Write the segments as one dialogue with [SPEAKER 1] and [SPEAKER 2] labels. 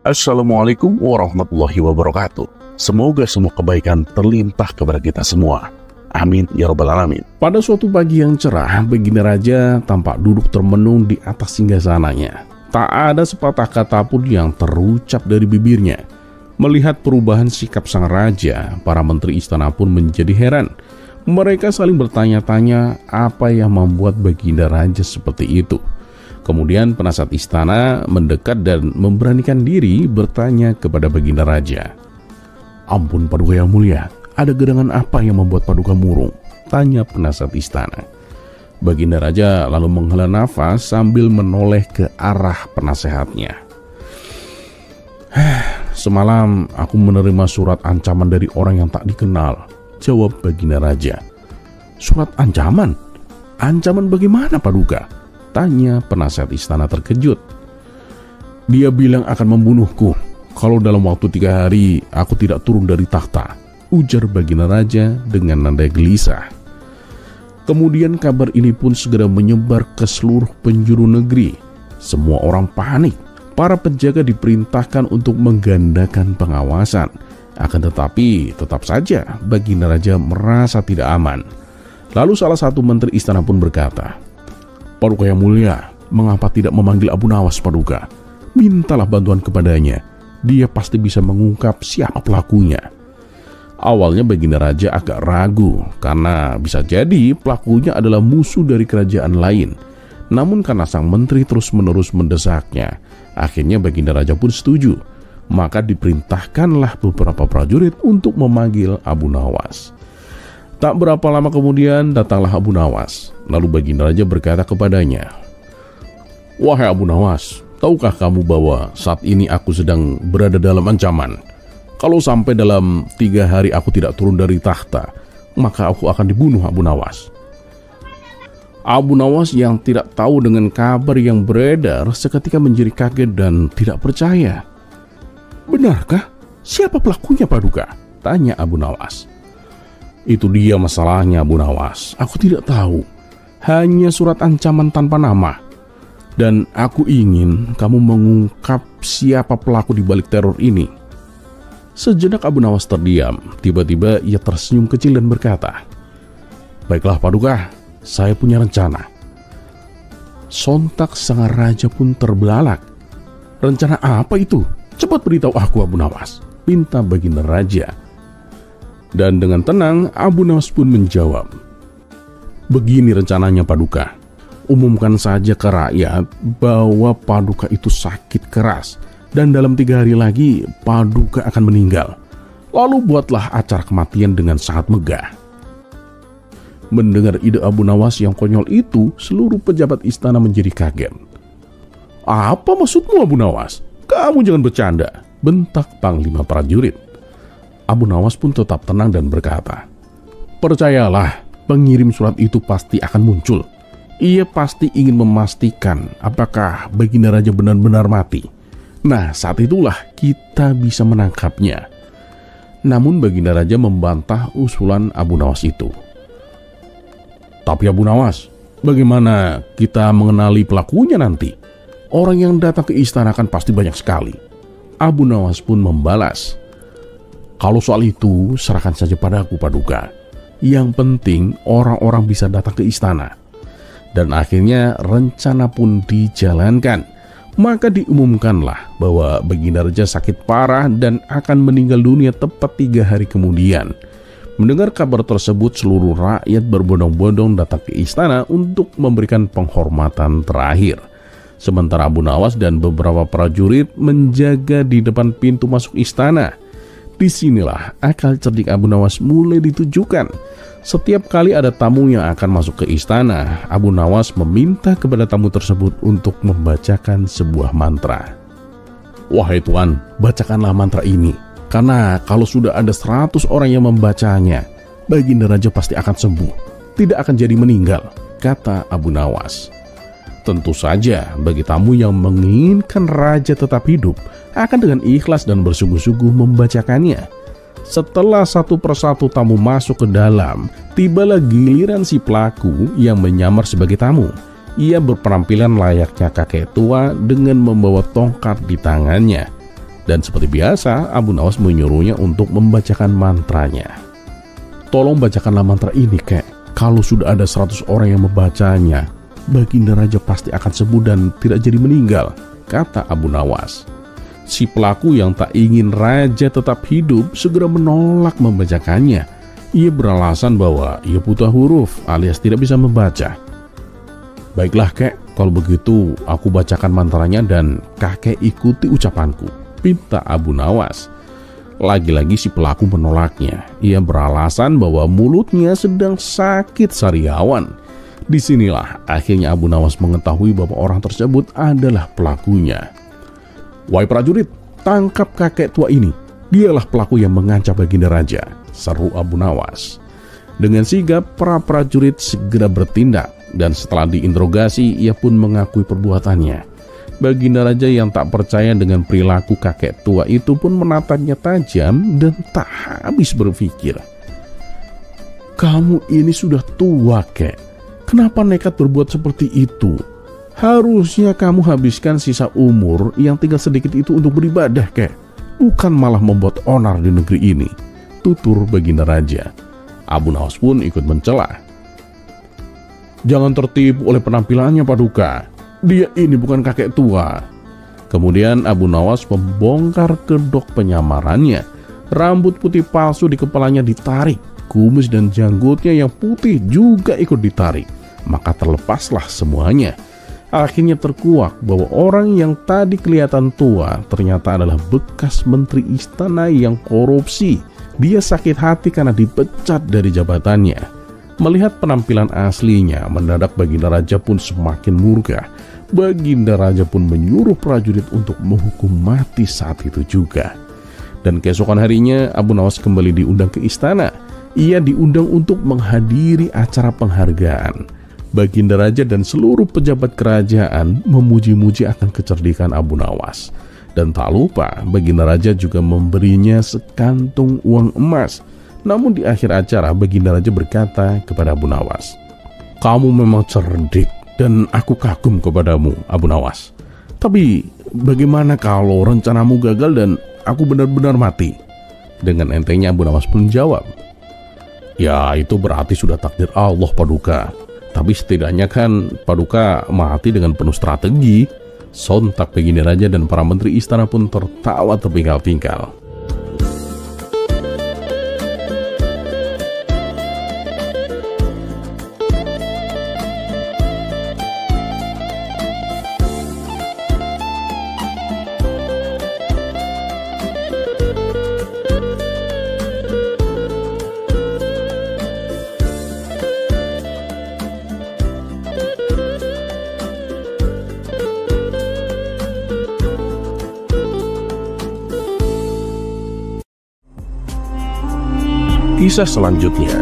[SPEAKER 1] Assalamualaikum warahmatullahi wabarakatuh. Semoga semua kebaikan terlimpah kepada kita semua. Amin ya rabbal alamin. Pada suatu pagi yang cerah, Baginda Raja tampak duduk termenung di atas singgasananya. Tak ada sepatah kata pun yang terucap dari bibirnya. Melihat perubahan sikap sang raja, para menteri istana pun menjadi heran. Mereka saling bertanya-tanya apa yang membuat Baginda Raja seperti itu. Kemudian penasihat istana mendekat dan memberanikan diri bertanya kepada Baginda Raja. "Ampun Paduka yang mulia, ada gerangan apa yang membuat Paduka murung?" tanya penasihat istana. Baginda Raja lalu menghela nafas sambil menoleh ke arah penasehatnya. "Semalam aku menerima surat ancaman dari orang yang tak dikenal," jawab Baginda Raja. "Surat ancaman? Ancaman bagaimana Paduka?" tanya penasihat istana terkejut. "Dia bilang akan membunuhku kalau dalam waktu 3 hari aku tidak turun dari takhta," ujar Baginda Raja dengan nada gelisah. Kemudian kabar ini pun segera menyebar ke seluruh penjuru negeri. Semua orang panik. Para penjaga diperintahkan untuk menggandakan pengawasan. Akan tetapi tetap saja Baginda Raja merasa tidak aman. Lalu salah satu menteri istana pun berkata, "Paduka yang mulia, mengapa tidak memanggil Abu Nawas Paduka? Mintalah bantuan kepadanya. Dia pasti bisa mengungkap siapa pelakunya." Awalnya Baginda Raja agak ragu karena bisa jadi pelakunya adalah musuh dari kerajaan lain. Namun karena sang menteri terus-menerus mendesaknya, akhirnya Baginda Raja pun setuju. Maka diperintahkanlah beberapa prajurit untuk memanggil Abu Nawas. Tak berapa lama kemudian datanglah Abu Nawas. Lalu Baginda Raja berkata kepadanya, "Wahai Abu Nawas, tahukah kamu bahwa saat ini aku sedang berada dalam ancaman? Kalau sampai dalam 3 hari aku tidak turun dari takhta, maka aku akan dibunuh Abu Nawas." Abu Nawas yang tidak tahu dengan kabar yang beredar seketika menjadi kaget dan tidak percaya. "Benarkah? Siapa pelakunya Paduka?" tanya Abu Nawas. "Itu dia masalahnya Abu Nawas. Aku tidak tahu. Hanya surat ancaman tanpa nama. Dan aku ingin kamu mengungkap siapa pelaku di balik teror ini." Sejenak Abu Nawas terdiam. Tiba-tiba ia tersenyum kecil dan berkata, "Baiklah Paduka, saya punya rencana." Sontak sang raja pun terbelalak. "Rencana apa itu? Cepat beritahu aku Abu Nawas," pinta Baginda Raja. Dan dengan tenang Abu Nawas pun menjawab, "Begini rencananya Paduka. Umumkan saja ke rakyat bahwa Paduka itu sakit keras dan dalam 3 hari lagi Paduka akan meninggal. Lalu buatlah acara kematian dengan sangat megah." Mendengar ide Abu Nawas yang konyol itu, seluruh pejabat istana menjadi kaget. "Apa maksudmu Abu Nawas? Kamu jangan bercanda," bentak Panglima prajurit. Abu Nawas pun tetap tenang dan berkata, "Percayalah, pengirim surat itu pasti akan muncul. Ia pasti ingin memastikan apakah Baginda Raja benar-benar mati. Nah, saat itulah kita bisa menangkapnya." Namun Baginda Raja membantah usulan Abu Nawas itu. "Tapi Abu Nawas, bagaimana kita mengenali pelakunya nanti? Orang yang datang ke istana kan pasti banyak sekali." Abu Nawas pun membalas, "Kalau soal itu serahkan saja padaku Paduka. Yang penting orang-orang bisa datang ke istana." Dan akhirnya rencana pun dijalankan. Maka diumumkanlah bahwa Baginda Raja sakit parah dan akan meninggal dunia tepat 3 hari kemudian. Mendengar kabar tersebut, seluruh rakyat berbondong-bondong datang ke istana untuk memberikan penghormatan terakhir. Sementara Abu Nawas dan beberapa prajurit menjaga di depan pintu masuk istana. Disinilah akal cerdik Abu Nawas mulai ditujukan. Setiap kali ada tamu yang akan masuk ke istana, Abu Nawas meminta kepada tamu tersebut untuk membacakan sebuah mantra. "Wahai Tuan, bacakanlah mantra ini. Karena kalau sudah ada 100 orang yang membacanya, Baginda Raja pasti akan sembuh. Tidak akan jadi meninggal," kata Abu Nawas. Tentu saja bagi tamu yang menginginkan raja tetap hidup akan dengan ikhlas dan bersungguh-sungguh membacakannya. Setelah satu persatu tamu masuk ke dalam, tibalah giliran si pelaku yang menyamar sebagai tamu. Ia berpenampilan layaknya kakek tua dengan membawa tongkat di tangannya. Dan seperti biasa, Abu Nawas menyuruhnya untuk membacakan mantranya. "Tolong bacakanlah mantra ini, kek. Kalau sudah ada 100 orang yang membacanya, Baginda Raja pasti akan sembuh dan tidak jadi meninggal," kata Abu Nawas. Si pelaku yang tak ingin raja tetap hidup segera menolak membacakannya. Ia beralasan bahwa ia buta huruf alias tidak bisa membaca. "Baiklah, kek, kalau begitu aku bacakan mantranya dan kakek ikuti ucapanku," pinta Abu Nawas. Lagi-lagi si pelaku menolaknya. Ia beralasan bahwa mulutnya sedang sakit sariawan. Disinilah akhirnya Abu Nawas mengetahui bahwa orang tersebut adalah pelakunya. "Wahai prajurit, tangkap kakek tua ini. Dialah pelaku yang mengancam Baginda Raja," seru Abu Nawas. Dengan sigap, para prajurit segera bertindak, dan setelah diinterogasi, ia pun mengakui perbuatannya. Baginda Raja yang tak percaya dengan perilaku kakek tua itu pun menatapnya tajam dan tak habis berpikir. "Kamu ini sudah tua, kek. Kenapa nekat berbuat seperti itu? Harusnya kamu habiskan sisa umur yang tinggal sedikit itu untuk beribadah, kek. Bukan malah membuat onar di negeri ini," tutur Baginda Raja. Abu Nawas pun ikut mencela. "Jangan tertipu oleh penampilannya, Paduka. Dia ini bukan kakek tua." Kemudian Abu Nawas membongkar kedok penyamarannya. Rambut putih palsu di kepalanya ditarik, kumis dan janggutnya yang putih juga ikut ditarik. Maka terlepaslah semuanya. Akhirnya terkuak bahwa orang yang tadi kelihatan tua ternyata adalah bekas menteri istana yang korupsi. Dia sakit hati karena dipecat dari jabatannya. Melihat penampilan aslinya, mendadak Baginda Raja pun semakin murka. Baginda Raja pun menyuruh prajurit untuk menghukum mati saat itu juga. Dan keesokan harinya Abu Nawas kembali diundang ke istana. Ia diundang untuk menghadiri acara penghargaan. Baginda Raja dan seluruh pejabat kerajaan memuji-muji akan kecerdikan Abu Nawas. Dan tak lupa, Baginda Raja juga memberinya sekantung uang emas. Namun di akhir acara, Baginda Raja berkata kepada Abu Nawas, "Kamu memang cerdik dan aku kagum kepadamu, Abu Nawas. Tapi bagaimana kalau rencanamu gagal dan aku benar-benar mati?" Dengan entengnya Abu Nawas pun jawab, "Ya, itu berarti sudah takdir Allah, Paduka. Tapi setidaknya kan Paduka mati dengan penuh strategi." Sontak Baginda Raja dan para menteri istana pun tertawa terpingkal-pingkal. Kisah selanjutnya.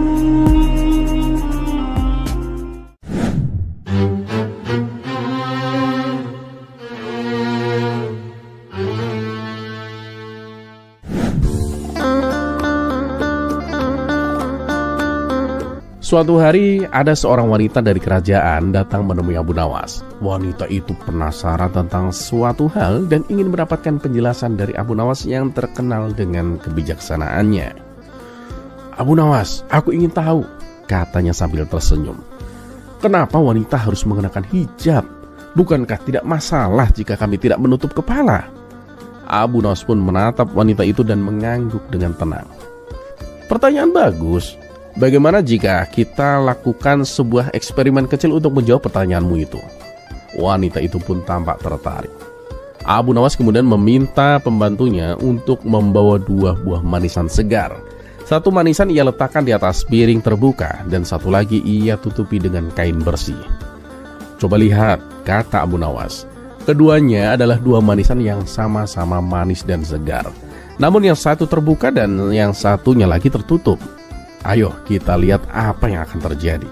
[SPEAKER 1] Suatu hari ada seorang wanita dari kerajaan datang menemui Abu Nawas. Wanita itu penasaran tentang suatu hal dan ingin mendapatkan penjelasan dari Abu Nawas yang terkenal dengan kebijaksanaannya. "Abu Nawas, aku ingin tahu," katanya sambil tersenyum. "Kenapa wanita harus mengenakan hijab? Bukankah tidak masalah jika kami tidak menutup kepala?" Abu Nawas pun menatap wanita itu dan mengangguk dengan tenang. "Pertanyaan bagus. Bagaimana jika kita lakukan sebuah eksperimen kecil untuk menjawab pertanyaanmu itu?" Wanita itu pun tampak tertarik. Abu Nawas kemudian meminta pembantunya untuk membawa 2 buah manisan segar. Satu manisan ia letakkan di atas piring terbuka dan satu lagi ia tutupi dengan kain bersih. "Coba lihat," kata Abu Nawas. Keduanya adalah 2 manisan yang sama-sama manis dan segar. Namun yang satu terbuka dan yang satunya lagi tertutup. Ayo kita lihat apa yang akan terjadi.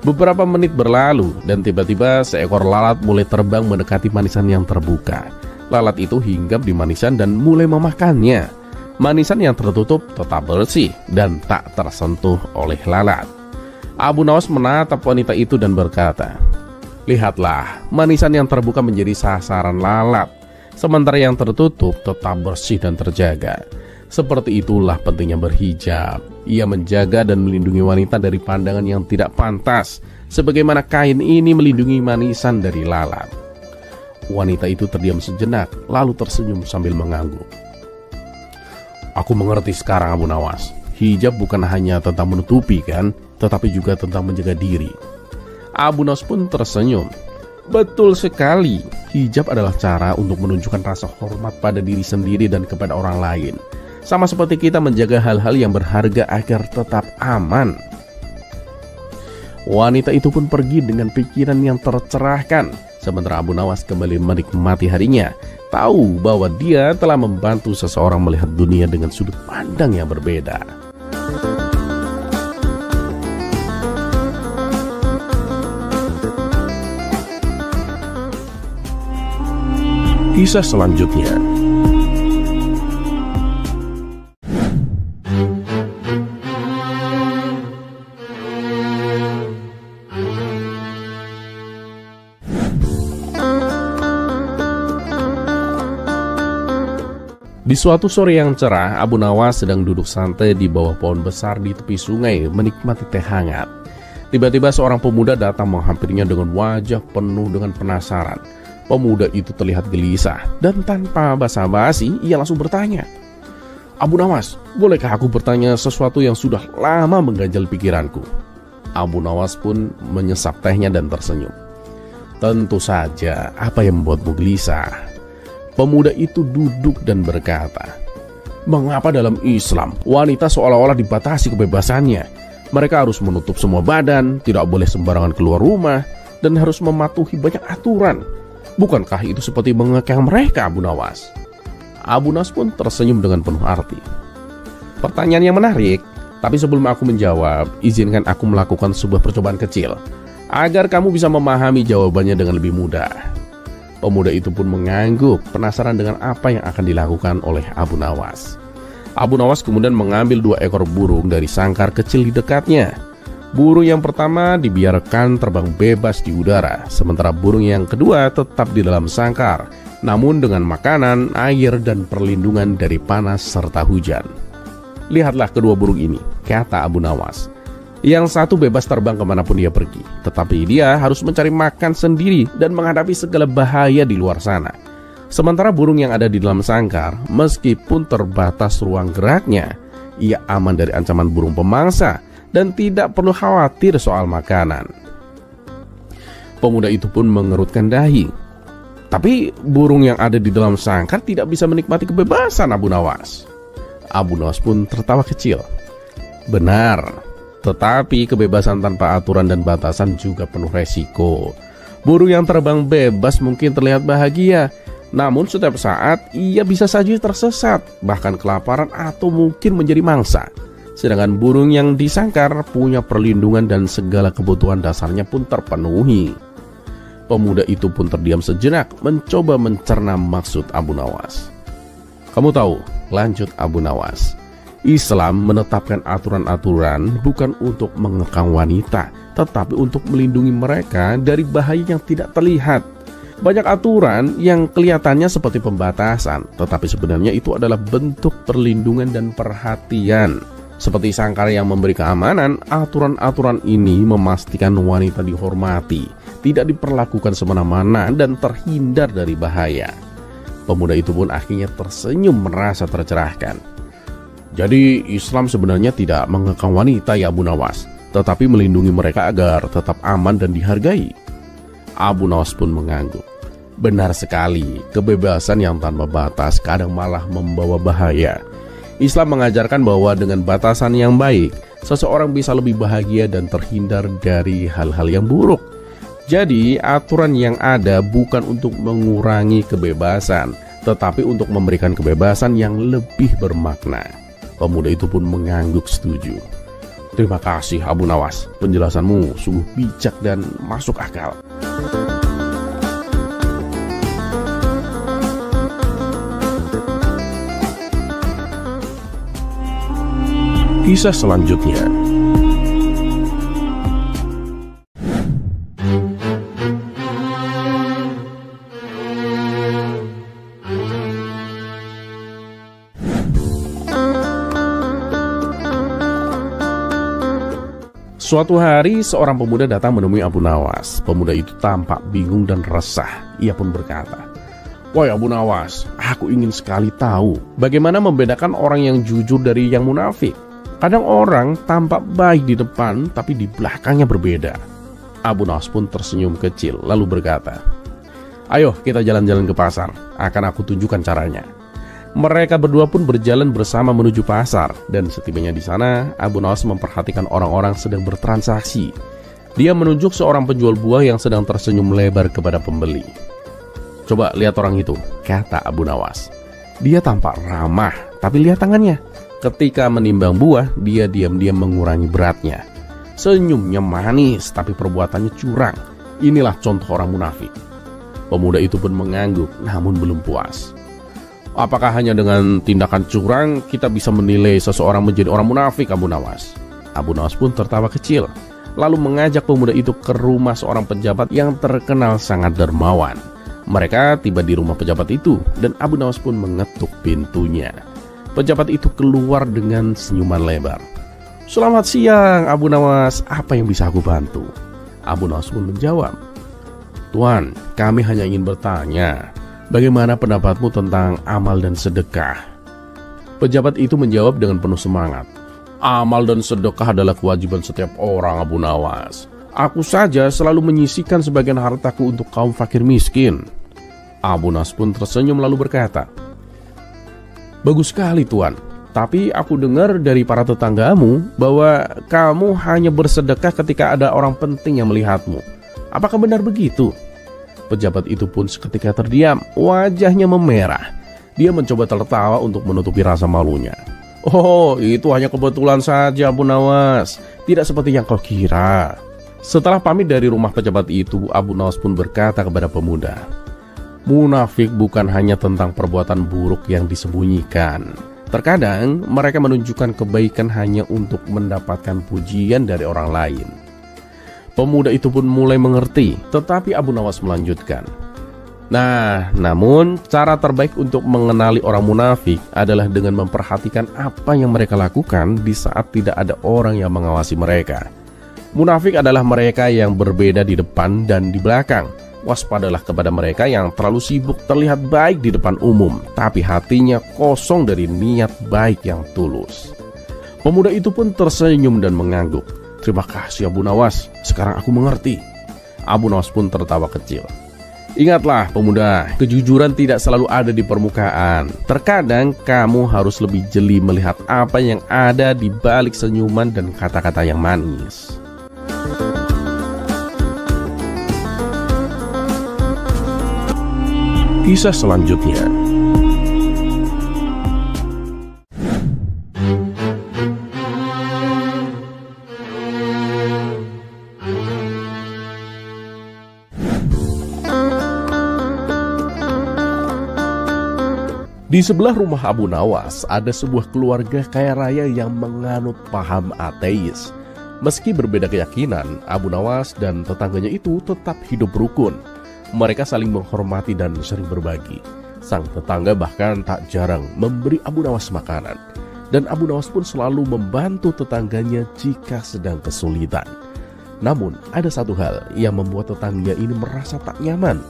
[SPEAKER 1] Beberapa menit berlalu dan tiba-tiba seekor lalat mulai terbang mendekati manisan yang terbuka. Lalat itu hinggap di manisan dan mulai memakannya. Manisan yang tertutup tetap bersih dan tak tersentuh oleh lalat. Abu Nawas menatap wanita itu dan berkata, "Lihatlah, manisan yang terbuka menjadi sasaran lalat. sementara yang tertutup tetap bersih dan terjaga. Seperti itulah pentingnya berhijab. Ia menjaga dan melindungi wanita dari pandangan yang tidak pantas, sebagaimana kain ini melindungi manisan dari lalat. Wanita itu terdiam sejenak, lalu tersenyum sambil mengangguk. Aku mengerti sekarang, Abu Nawas. Hijab bukan hanya tentang menutupi kan, tetapi juga tentang menjaga diri. Abu Nawas pun tersenyum. Betul sekali, hijab adalah cara untuk menunjukkan rasa hormat pada diri sendiri dan kepada orang lain. Sama seperti kita menjaga hal-hal yang berharga agar tetap aman. Wanita itu pun pergi dengan pikiran yang tercerahkan, sementara Abu Nawas kembali menikmati harinya, tahu bahwa dia telah membantu seseorang melihat dunia dengan sudut pandang yang berbeda. Kisah selanjutnya. Di suatu sore yang cerah, Abu Nawas sedang duduk santai di bawah pohon besar di tepi sungai menikmati teh hangat. Tiba-tiba seorang pemuda datang menghampirinya dengan wajah penuh dengan penasaran. Pemuda itu terlihat gelisah dan tanpa basa-basi ia langsung bertanya, "Abu Nawas, bolehkah aku bertanya sesuatu yang sudah lama mengganjal pikiranku?" Abu Nawas pun menyesap tehnya dan tersenyum. "Tentu saja, apa yang membuatmu gelisah?" Pemuda itu duduk dan berkata, "Mengapa dalam Islam wanita seolah-olah dibatasi kebebasannya? Mereka harus menutup semua badan, tidak boleh sembarangan keluar rumah, dan harus mematuhi banyak aturan. Bukankah itu seperti mengekang mereka, Abu Nawas?" Abu Nawas pun tersenyum dengan penuh arti. "Pertanyaan yang menarik, tapi sebelum aku menjawab, izinkan aku melakukan sebuah percobaan kecil, agar kamu bisa memahami jawabannya dengan lebih mudah." Pemuda itu pun mengangguk, penasaran dengan apa yang akan dilakukan oleh Abu Nawas. Abu Nawas kemudian mengambil 2 ekor burung dari sangkar kecil di dekatnya. Burung yang pertama dibiarkan terbang bebas di udara, sementara burung yang kedua tetap di dalam sangkar, namun dengan makanan, air, dan perlindungan dari panas serta hujan. "Lihatlah kedua burung ini," kata Abu Nawas. "Yang satu bebas terbang kemanapun dia pergi, tetapi dia harus mencari makan sendiri dan menghadapi segala bahaya di luar sana. Sementara burung yang ada di dalam sangkar, meskipun terbatas ruang geraknya, ia aman dari ancaman burung pemangsa dan tidak perlu khawatir soal makanan." Pemuda itu pun mengerutkan dahi. "Tapi burung yang ada di dalam sangkar tidak bisa menikmati kebebasan, Abu Nawas." Abu Nawas pun tertawa kecil. "Benar. Tetapi kebebasan tanpa aturan dan batasan juga penuh resiko. Burung yang terbang bebas mungkin terlihat bahagia, namun setiap saat ia bisa saja tersesat, bahkan kelaparan atau mungkin menjadi mangsa. Sedangkan burung yang disangkar punya perlindungan dan segala kebutuhan dasarnya pun terpenuhi." Pemuda itu pun terdiam sejenak, mencoba mencerna maksud Abu Nawas. "Kamu tahu," lanjut Abu Nawas, "Islam menetapkan aturan-aturan bukan untuk mengekang wanita, tetapi untuk melindungi mereka dari bahaya yang tidak terlihat. Banyak aturan yang kelihatannya seperti pembatasan, tetapi sebenarnya itu adalah bentuk perlindungan dan perhatian. Seperti sangkar yang memberi keamanan, aturan-aturan ini memastikan wanita dihormati, tidak diperlakukan semena-mena dan terhindar dari bahaya." Pemuda itu pun akhirnya tersenyum merasa tercerahkan. "Jadi Islam sebenarnya tidak mengekang wanita ya Abu Nawas, tetapi melindungi mereka agar tetap aman dan dihargai." Abu Nawas pun mengangguk. "Benar sekali, kebebasan yang tanpa batas kadang malah membawa bahaya. Islam mengajarkan bahwa dengan batasan yang baik, seseorang bisa lebih bahagia dan terhindar dari hal-hal yang buruk. Jadi aturan yang ada bukan untuk mengurangi kebebasan, tetapi untuk memberikan kebebasan yang lebih bermakna." Pemuda itu pun mengangguk setuju. "Terima kasih Abu Nawas, penjelasanmu sungguh bijak dan masuk akal." Kisah selanjutnya. Suatu hari seorang pemuda datang menemui Abu Nawas. Pemuda itu tampak bingung dan resah. Ia pun berkata, "Wahai Abu Nawas, aku ingin sekali tahu bagaimana membedakan orang yang jujur dari yang munafik. Kadang orang tampak baik di depan tapi di belakangnya berbeda." Abu Nawas pun tersenyum kecil lalu berkata, "Ayo kita jalan-jalan ke pasar, akan aku tunjukkan caranya." Mereka berdua pun berjalan bersama menuju pasar, dan setibanya di sana, Abu Nawas memperhatikan orang-orang sedang bertransaksi. Dia menunjuk seorang penjual buah yang sedang tersenyum lebar kepada pembeli. "Coba lihat orang itu," kata Abu Nawas. "Dia tampak ramah, tapi lihat tangannya. Ketika menimbang buah, dia diam-diam mengurangi beratnya. Senyumnya manis, tapi perbuatannya curang. Inilah contoh orang munafik." Pemuda itu pun mengangguk, namun belum puas. "Apakah hanya dengan tindakan curang kita bisa menilai seseorang menjadi orang munafik, Abu Nawas?" Abu Nawas pun tertawa kecil, lalu mengajak pemuda itu ke rumah seorang pejabat yang terkenal sangat dermawan. Mereka tiba di rumah pejabat itu, dan Abu Nawas pun mengetuk pintunya. Pejabat itu keluar dengan senyuman lebar. "Selamat siang, Abu Nawas, apa yang bisa aku bantu?" Abu Nawas pun menjawab, "Tuan, kami hanya ingin bertanya, bagaimana pendapatmu tentang amal dan sedekah?" Pejabat itu menjawab dengan penuh semangat, "Amal dan sedekah adalah kewajiban setiap orang, Abu Nawas. Aku saja selalu menyisihkan sebagian hartaku untuk kaum fakir miskin." Abu Nawas pun tersenyum lalu berkata, "Bagus sekali, Tuan. Tapi aku dengar dari para tetanggamu bahwa kamu hanya bersedekah ketika ada orang penting yang melihatmu. Apakah benar begitu?" Pejabat itu pun seketika terdiam, wajahnya memerah. Dia mencoba tertawa untuk menutupi rasa malunya. "Oh, itu hanya kebetulan saja, Abu Nawas. Tidak seperti yang kau kira." Setelah pamit dari rumah pejabat itu, Abu Nawas pun berkata kepada pemuda, "Munafik bukan hanya tentang perbuatan buruk yang disembunyikan. Terkadang mereka menunjukkan kebaikan hanya untuk mendapatkan pujian dari orang lain." Pemuda itu pun mulai mengerti, tetapi Abu Nawas melanjutkan, Namun cara terbaik untuk mengenali orang munafik adalah dengan memperhatikan apa yang mereka lakukan di saat tidak ada orang yang mengawasi mereka. Munafik adalah mereka yang berbeda di depan dan di belakang. Waspadalah kepada mereka yang terlalu sibuk terlihat baik di depan umum, tapi hatinya kosong dari niat baik yang tulus. Pemuda itu pun tersenyum dan mengangguk. "Terima kasih Abu Nawas, sekarang aku mengerti." Abu Nawas pun tertawa kecil. "Ingatlah pemuda, kejujuran tidak selalu ada di permukaan. Terkadang kamu harus lebih jeli melihat apa yang ada di balik senyuman dan kata-kata yang manis." Kisah selanjutnya. Di sebelah rumah Abu Nawas ada sebuah keluarga kaya raya yang menganut paham ateis. Meski berbeda keyakinan, Abu Nawas dan tetangganya itu tetap hidup rukun. Mereka saling menghormati dan sering berbagi. Sang tetangga bahkan tak jarang memberi Abu Nawas makanan. Dan Abu Nawas pun selalu membantu tetangganya jika sedang kesulitan. Namun ada satu hal yang membuat tetangga ini merasa tak nyaman.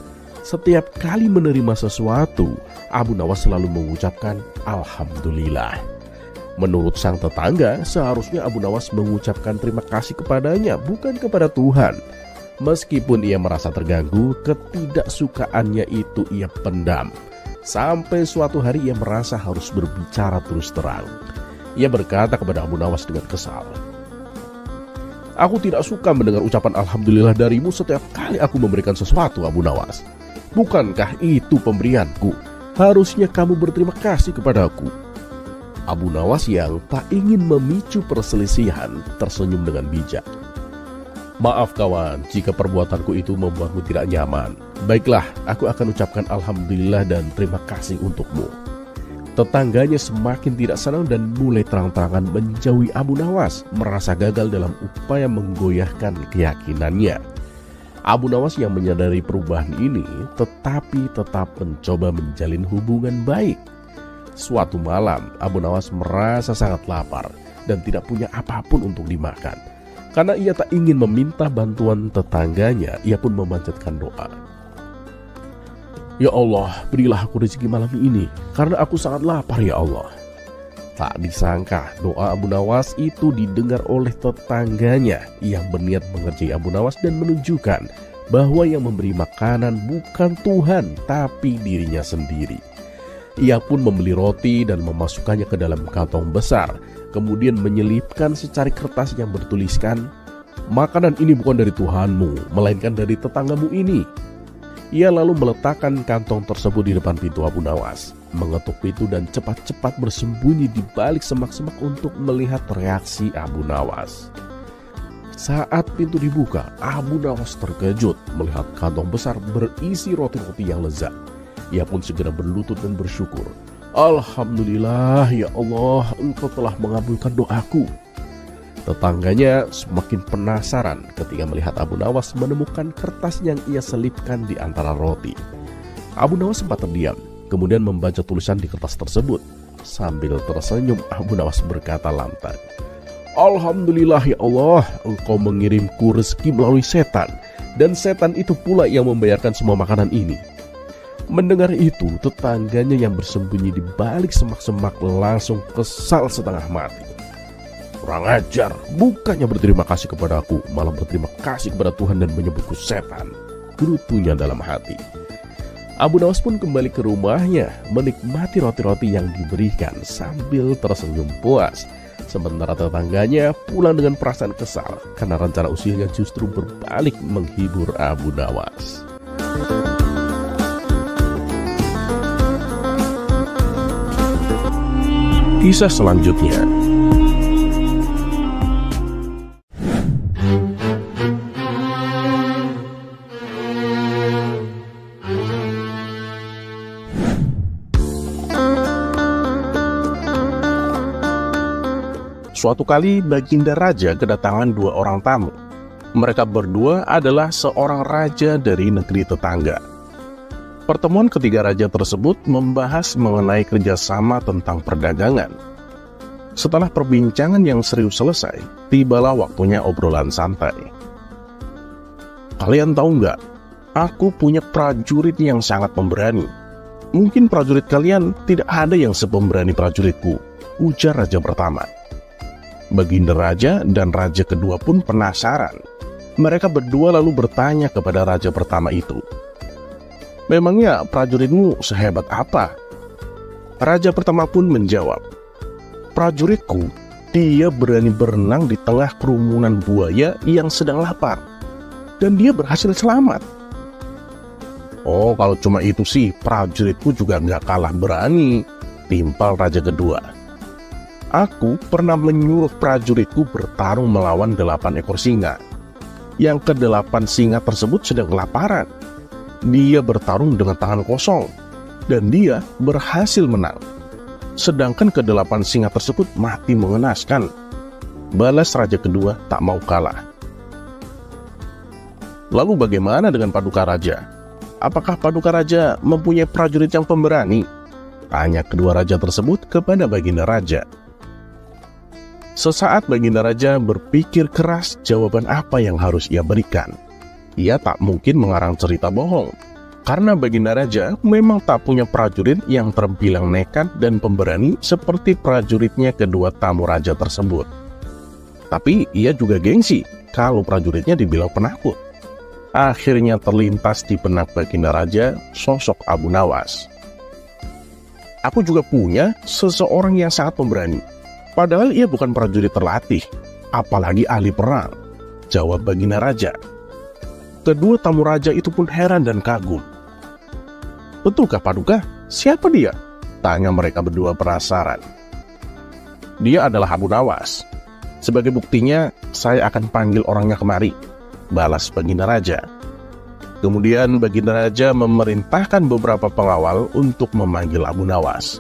[SPEAKER 1] Setiap kali menerima sesuatu, Abu Nawas selalu mengucapkan Alhamdulillah. Menurut sang tetangga, seharusnya Abu Nawas mengucapkan terima kasih kepadanya, bukan kepada Tuhan. Meskipun ia merasa terganggu, ketidaksukaannya itu ia pendam. Sampai suatu hari ia merasa harus berbicara terus terang. Ia berkata kepada Abu Nawas dengan kesal, "Aku tidak suka mendengar ucapan Alhamdulillah darimu setiap kali aku memberikan sesuatu, Abu Nawas. Bukankah itu pemberianku? Harusnya kamu berterima kasih kepadaku." Abu Nawas yang tak ingin memicu perselisihan tersenyum dengan bijak. "Maaf kawan, jika perbuatanku itu membuatmu tidak nyaman. Baiklah, aku akan ucapkan Alhamdulillah dan terima kasih untukmu." Tetangganya semakin tidak senang dan mulai terang-terangan menjauhi Abu Nawas, merasa gagal dalam upaya menggoyahkan keyakinannya. Abu Nawas yang menyadari perubahan ini, tetapi tetap mencoba menjalin hubungan baik. Suatu malam, Abu Nawas merasa sangat lapar dan tidak punya apapun untuk dimakan. Karena ia tak ingin meminta bantuan tetangganya, ia pun memanjatkan doa. Ya Allah, berilah aku rezeki malam ini, karena aku sangat lapar ya Allah. Tak disangka doa Abu Nawas itu didengar oleh tetangganya yang berniat mengerjai Abu Nawas dan menunjukkan bahwa yang memberi makanan bukan Tuhan, tapi dirinya sendiri. Ia pun membeli roti dan memasukkannya ke dalam kantong besar, kemudian menyelipkan secari kertas yang bertuliskan, "Makanan ini bukan dari Tuhanmu, melainkan dari tetanggamu ini." Ia lalu meletakkan kantong tersebut di depan pintu Abu Nawas, mengetuk pintu dan cepat-cepat bersembunyi di balik semak-semak untuk melihat reaksi Abu Nawas. Saat pintu dibuka, Abu Nawas terkejut melihat kantong besar berisi roti-roti yang lezat. Ia pun segera berlutut dan bersyukur. "Alhamdulillah ya Allah, Engkau telah mengabulkan doaku." Tetangganya semakin penasaran ketika melihat Abu Nawas menemukan kertas yang ia selipkan di antara roti. Abu Nawas sempat terdiam, kemudian membaca tulisan di kertas tersebut. Sambil tersenyum, Abu Nawas berkata lantang, "Alhamdulillah ya Allah, Engkau mengirimku rezeki melalui setan, dan setan itu pula yang membayarkan semua makanan ini." Mendengar itu, tetangganya yang bersembunyi di balik semak-semak langsung kesal setengah mati. "Kurang ajar, bukannya berterima kasih kepadaku, malah berterima kasih kepada Tuhan dan menyebutku setan," gerutunya dalam hati. Abu Nawas pun kembali ke rumahnya, menikmati roti-roti yang diberikan sambil tersenyum puas. Sementara tetangganya pulang dengan perasaan kesal karena rencana usilnya justru berbalik menghibur Abu Nawas. Kisah selanjutnya. Suatu kali Baginda Raja kedatangan dua orang tamu. Mereka berdua adalah seorang raja dari negeri tetangga. Pertemuan ketiga raja tersebut membahas mengenai kerjasama tentang perdagangan. Setelah perbincangan yang serius selesai, tibalah waktunya obrolan santai. "Kalian tahu nggak, aku punya prajurit yang sangat pemberani. Mungkin prajurit kalian tidak ada yang sepemberani prajuritku," ujar raja pertama. Baginda Raja dan raja kedua pun penasaran. Mereka berdua lalu bertanya kepada raja pertama itu, "Memangnya prajuritmu sehebat apa?" Raja pertama pun menjawab, "Prajuritku, dia berani berenang di tengah kerumunan buaya yang sedang lapar, dan dia berhasil selamat." "Oh, kalau cuma itu sih, prajuritku juga nggak kalah berani," timpal raja kedua. "Aku pernah menyuruh prajuritku bertarung melawan 8 ekor singa. Yang ke-8 singa tersebut sedang kelaparan. Dia bertarung dengan tangan kosong, dan dia berhasil menang. Sedangkan ke-8 singa tersebut mati mengenaskan," balas raja kedua tak mau kalah. "Lalu bagaimana dengan Paduka Raja? Apakah Paduka Raja mempunyai prajurit yang pemberani?" tanya kedua raja tersebut kepada Baginda Raja. Sesaat Baginda Raja berpikir keras jawaban apa yang harus ia berikan. Ia tak mungkin mengarang cerita bohong, karena Baginda Raja memang tak punya prajurit yang terbilang nekat dan pemberani seperti prajuritnya kedua tamu raja tersebut. Tapi ia juga gengsi kalau prajuritnya dibilang penakut. Akhirnya terlintas di benak Baginda Raja sosok Abu Nawas. "Aku juga punya seseorang yang sangat pemberani. Padahal ia bukan prajurit terlatih, apalagi ahli perang," jawab Baginda Raja. Kedua tamu raja itu pun heran dan kagum. "Betulkah Paduka? Siapa dia?" tanya mereka berdua penasaran. "Dia adalah Abu Nawas. Sebagai buktinya, saya akan panggil orangnya kemari," balas Baginda Raja. Kemudian Baginda Raja memerintahkan beberapa pengawal untuk memanggil Abu Nawas.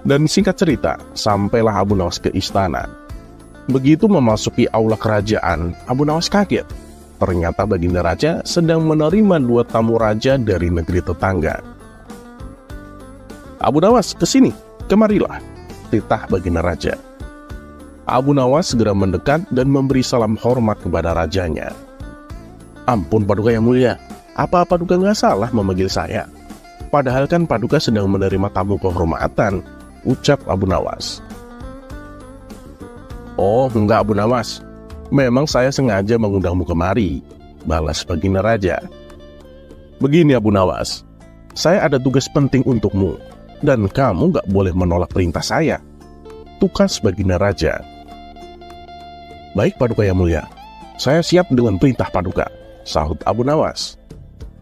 [SPEAKER 1] Dan singkat cerita, sampailah Abu Nawas ke istana. Begitu memasuki aula kerajaan, Abu Nawas kaget. Ternyata Baginda Raja sedang menerima dua tamu raja dari negeri tetangga. "Abu Nawas, kesini, kemarilah," titah Baginda Raja. Abu Nawas segera mendekat dan memberi salam hormat kepada rajanya. "Ampun Paduka yang mulia, apa Paduka nggak salah memanggil saya? Padahal kan Paduka sedang menerima tamu kehormatan," ucap Abu Nawas. "Oh enggak Abu Nawas, memang saya sengaja mengundangmu kemari," balas baginda raja. "Begini Abu Nawas, saya ada tugas penting untukmu, dan kamu nggak boleh menolak perintah saya," tukas baginda raja. "Baik Paduka yang mulia, saya siap dengan perintah Paduka," sahut Abu Nawas.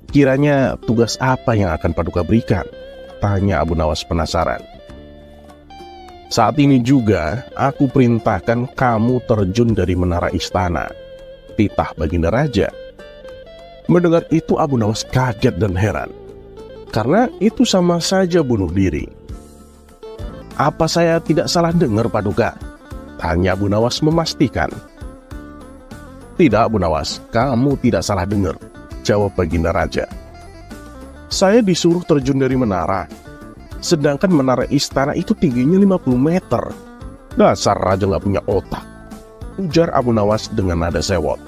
[SPEAKER 1] "Kiranya tugas apa yang akan Paduka berikan?" tanya Abu Nawas penasaran. "Saat ini juga aku perintahkan kamu terjun dari menara istana," titah baginda raja. Mendengar itu Abu Nawas kaget dan heran, karena itu sama saja bunuh diri. "Apa saya tidak salah dengar Paduka?" tanya Abu Nawas memastikan. "Tidak Abu Nawas, kamu tidak salah dengar," jawab baginda raja. "Saya disuruh terjun dari menara, sedangkan menara istana itu tingginya 50 meter. Dasar raja nggak punya otak," ujar Abu Nawas dengan nada sewot.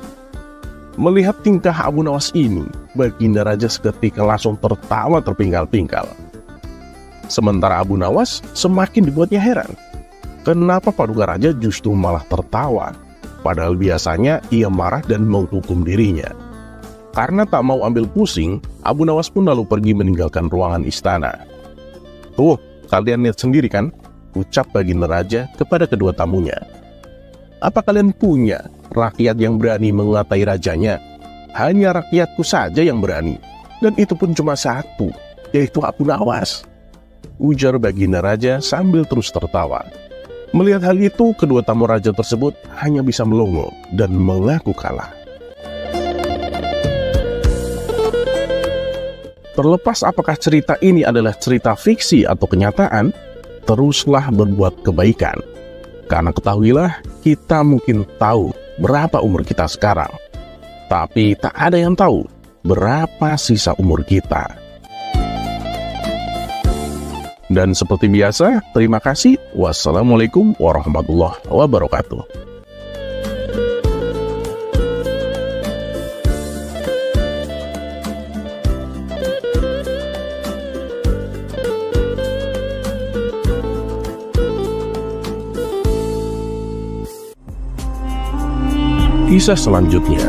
[SPEAKER 1] Melihat tingkah Abu Nawas ini, baginda raja seketika langsung tertawa terpinggal-pinggal. Sementara Abu Nawas semakin dibuatnya heran. Kenapa Paduka Raja justru malah tertawa? Padahal biasanya ia marah dan menghukum dirinya. Karena tak mau ambil pusing, Abu Nawas pun lalu pergi meninggalkan ruangan istana. "Tuh, kalian lihat sendiri kan?" ucap baginda raja kepada kedua tamunya. "Apa kalian punya rakyat yang berani mengatai rajanya? Hanya rakyatku saja yang berani, dan itu pun cuma satu, yaitu Abu Nawas," ujar baginda raja sambil terus tertawa. Melihat hal itu, kedua tamu raja tersebut hanya bisa melongo dan mengaku kalah. Terlepas apakah cerita ini adalah cerita fiksi atau kenyataan, teruslah berbuat kebaikan. Karena ketahuilah, kita mungkin tahu berapa umur kita sekarang, tapi tak ada yang tahu berapa sisa umur kita. Dan seperti biasa, terima kasih. Wassalamualaikum warahmatullahi wabarakatuh. Kisah selanjutnya.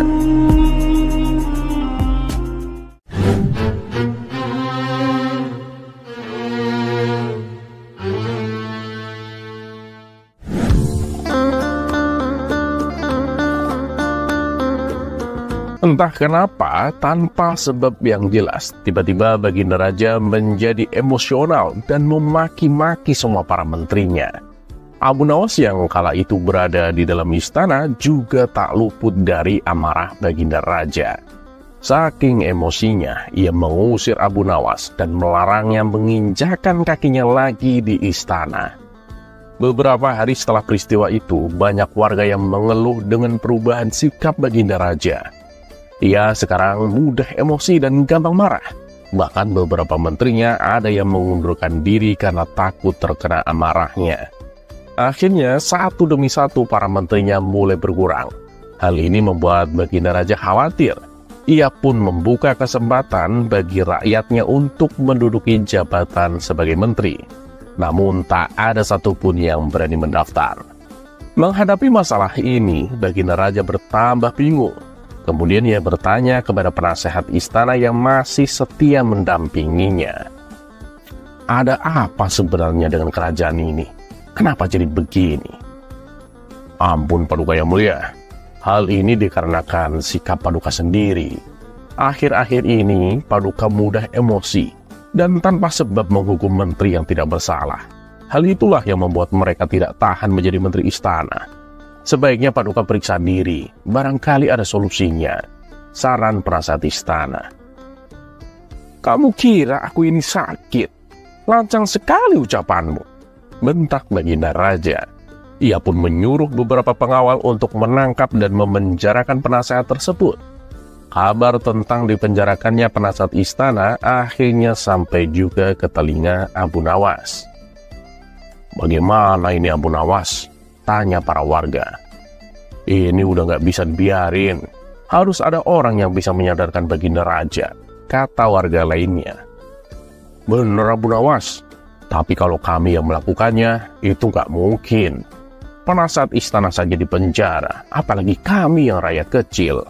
[SPEAKER 1] Entah kenapa, tanpa sebab yang jelas, tiba-tiba baginda raja menjadi emosional dan memaki-maki semua para menterinya. Abu Nawas yang kala itu berada di dalam istana juga tak luput dari amarah baginda raja. Saking emosinya, ia mengusir Abu Nawas dan melarangnya menginjakan kakinya lagi di istana. Beberapa hari setelah peristiwa itu, banyak warga yang mengeluh dengan perubahan sikap baginda raja. Ia sekarang mudah emosi dan gampang marah. Bahkan beberapa menterinya ada yang mengundurkan diri karena takut terkena amarahnya. Akhirnya satu demi satu para menterinya mulai berkurang. Hal ini membuat baginda raja khawatir. Ia pun membuka kesempatan bagi rakyatnya untuk menduduki jabatan sebagai menteri. Namun tak ada satupun yang berani mendaftar. Menghadapi masalah ini, baginda raja bertambah bingung. Kemudian ia bertanya kepada penasehat istana yang masih setia mendampinginya. "Ada apa sebenarnya dengan kerajaan ini? Kenapa jadi begini?" "Ampun Paduka yang mulia, hal ini dikarenakan sikap Paduka sendiri. Akhir-akhir ini Paduka mudah emosi dan tanpa sebab menghukum menteri yang tidak bersalah. Hal itulah yang membuat mereka tidak tahan menjadi menteri istana. Sebaiknya Paduka periksa diri, barangkali ada solusinya," saran penasehat istana. "Kamu kira aku ini sakit? Lancang sekali ucapanmu," bentak baginda raja. Ia pun menyuruh beberapa pengawal untuk menangkap dan memenjarakan penasehat tersebut. Kabar tentang dipenjarakannya penasehat istana akhirnya sampai juga ke telinga Abu Nawas. "Bagaimana ini Abu Nawas?
[SPEAKER 2] Tanya para warga. Ini udah nggak bisa dibiarin. Harus ada orang yang bisa menyadarkan Baginda Raja, kata warga lainnya. Bener Abu Nawas, tapi kalau kami yang melakukannya, itu nggak mungkin. Penasihat istana saja di penjara, apalagi kami yang rakyat kecil,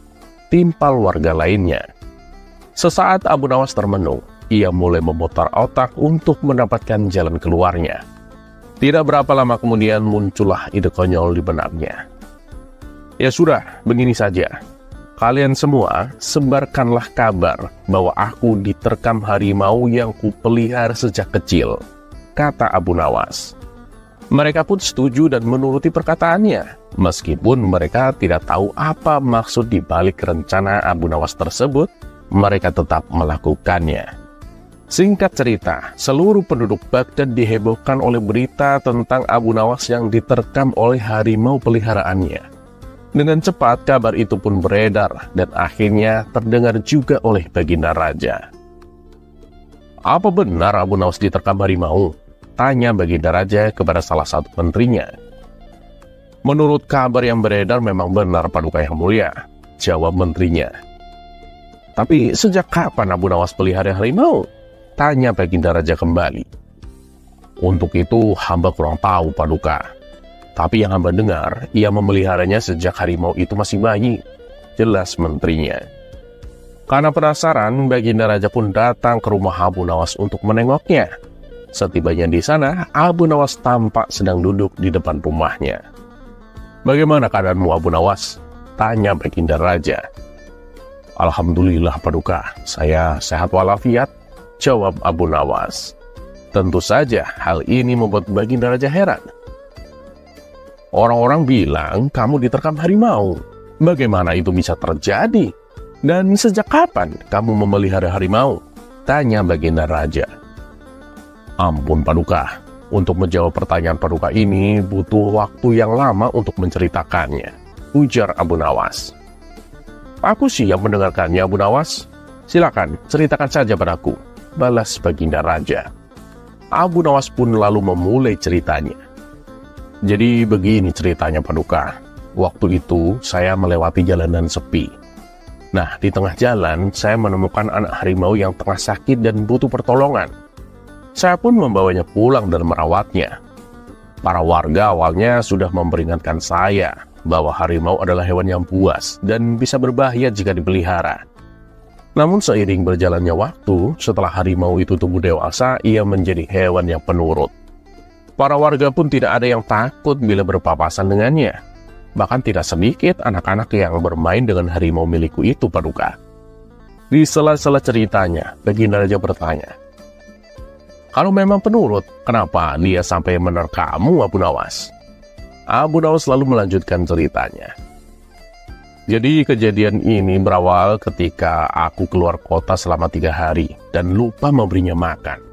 [SPEAKER 2] timpal warga lainnya. Sesaat Abu Nawas termenung, ia mulai memutar otak untuk mendapatkan jalan keluarnya. Tidak berapa lama kemudian muncullah ide konyol di benaknya. Ya sudah, begini saja. Kalian semua sebarkanlah kabar bahwa aku diterkam harimau yang kupelihara sejak kecil, kata Abu Nawas. Mereka pun setuju dan menuruti perkataannya, meskipun mereka tidak tahu apa maksud di balik rencana Abu Nawas tersebut, mereka tetap melakukannya. Singkat cerita, seluruh penduduk Baghdad dihebohkan oleh berita tentang Abu Nawas yang diterkam oleh harimau peliharaannya. Dengan cepat, kabar itu pun beredar dan akhirnya terdengar juga oleh Baginda Raja. Apa benar Abu Nawas diterkam harimau? Tanya Baginda Raja kepada salah satu menterinya. Menurut kabar yang beredar memang benar Paduka Yang Mulia, jawab menterinya. Tapi sejak kapan Abu Nawas pelihara harimau? Tanya Baginda Raja kembali. Untuk itu hamba kurang tahu Paduka. Tapi yang hamba dengar, ia memeliharanya sejak harimau itu masih bayi, jelas menterinya. Karena penasaran, Baginda Raja pun datang ke rumah Abu Nawas untuk menengoknya. Setibanya di sana, Abu Nawas tampak sedang duduk di depan rumahnya. Bagaimana keadaanmu Abu Nawas? Tanya Baginda Raja. Alhamdulillah Paduka, saya sehat walafiat, jawab Abu Nawas. Tentu saja hal ini membuat Baginda Raja heran. Orang-orang bilang kamu diterkam harimau. Bagaimana itu bisa terjadi? Dan sejak kapan kamu memelihara harimau? Tanya Baginda Raja. Ampun Paduka, untuk menjawab pertanyaan Paduka ini butuh waktu yang lama untuk menceritakannya, ujar Abu Nawas. Aku siap mendengarkannya Abu Nawas. Silakan, ceritakan saja padaku, balas Baginda Raja. Abu Nawas pun lalu memulai ceritanya. Jadi begini ceritanya Paduka. Waktu itu saya melewati jalanan sepi. Nah, di tengah jalan saya menemukan anak harimau yang tengah sakit dan butuh pertolongan. Saya pun membawanya pulang dan merawatnya. Para warga awalnya sudah memperingatkan saya bahwa harimau adalah hewan yang buas dan bisa berbahaya jika dipelihara. Namun seiring berjalannya waktu, setelah harimau itu tumbuh dewasa, ia menjadi hewan yang penurut. Para warga pun tidak ada yang takut bila berpapasan dengannya. Bahkan tidak sedikit anak-anak yang bermain dengan harimau milikku itu Paduka. Di sela-sela ceritanya, Baginda Raja bertanya, kalau memang penurut, kenapa dia sampai menerkammu Abu Nawas? Abu Nawas lalu melanjutkan ceritanya. Jadi kejadian ini berawal ketika aku keluar kota selama 3 hari dan lupa memberinya makan.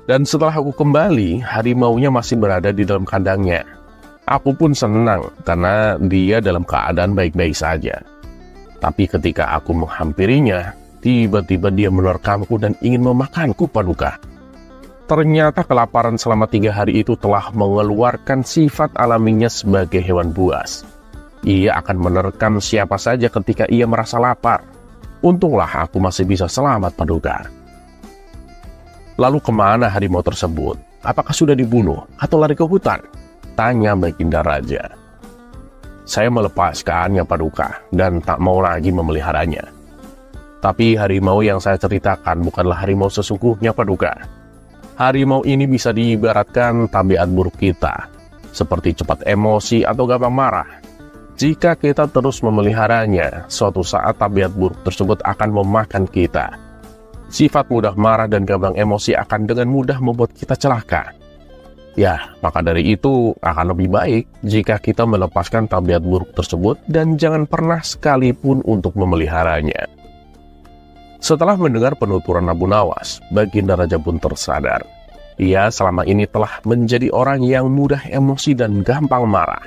[SPEAKER 2] Dan setelah aku kembali, harimaunya masih berada di dalam kandangnya. Aku pun senang karena dia dalam keadaan baik-baik saja. Tapi ketika aku menghampirinya, tiba-tiba dia menerkamku dan ingin memakanku Paduka. Ternyata kelaparan selama 3 hari itu telah mengeluarkan sifat alaminya sebagai hewan buas. Ia akan menerkam siapa saja ketika ia merasa lapar. Untunglah aku masih bisa selamat Paduka. Lalu kemana harimau tersebut? Apakah sudah dibunuh atau lari ke hutan? Tanya Baginda Raja. Saya melepaskannya Paduka dan tak mau lagi memeliharanya. Tapi harimau yang saya ceritakan bukanlah harimau sesungguhnya Paduka. Harimau ini bisa diibaratkan tabiat buruk kita, seperti cepat emosi atau gampang marah. Jika kita terus memeliharanya, suatu saat tabiat buruk tersebut akan memakan kita. Sifat mudah marah dan gampang emosi akan dengan mudah membuat kita celaka. Ya, maka dari itu akan lebih baik jika kita melepaskan tabiat buruk tersebut dan jangan pernah sekalipun untuk memeliharanya. Setelah mendengar penuturan Abu Nawas, Baginda Raja pun tersadar. Ia selama ini telah menjadi orang yang mudah emosi dan gampang marah.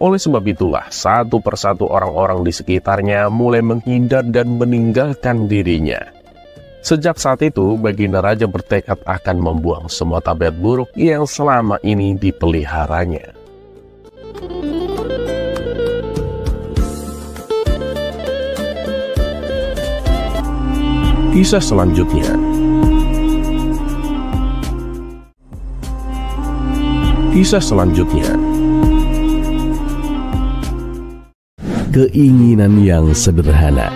[SPEAKER 2] Oleh sebab itulah, satu persatu orang-orang di sekitarnya mulai menghindar dan meninggalkan dirinya. Sejak saat itu, Baginda Raja bertekad akan membuang semua tabiat buruk yang selama ini dipeliharanya. Kisah selanjutnya. Kisah selanjutnya.
[SPEAKER 1] Keinginan yang sederhana.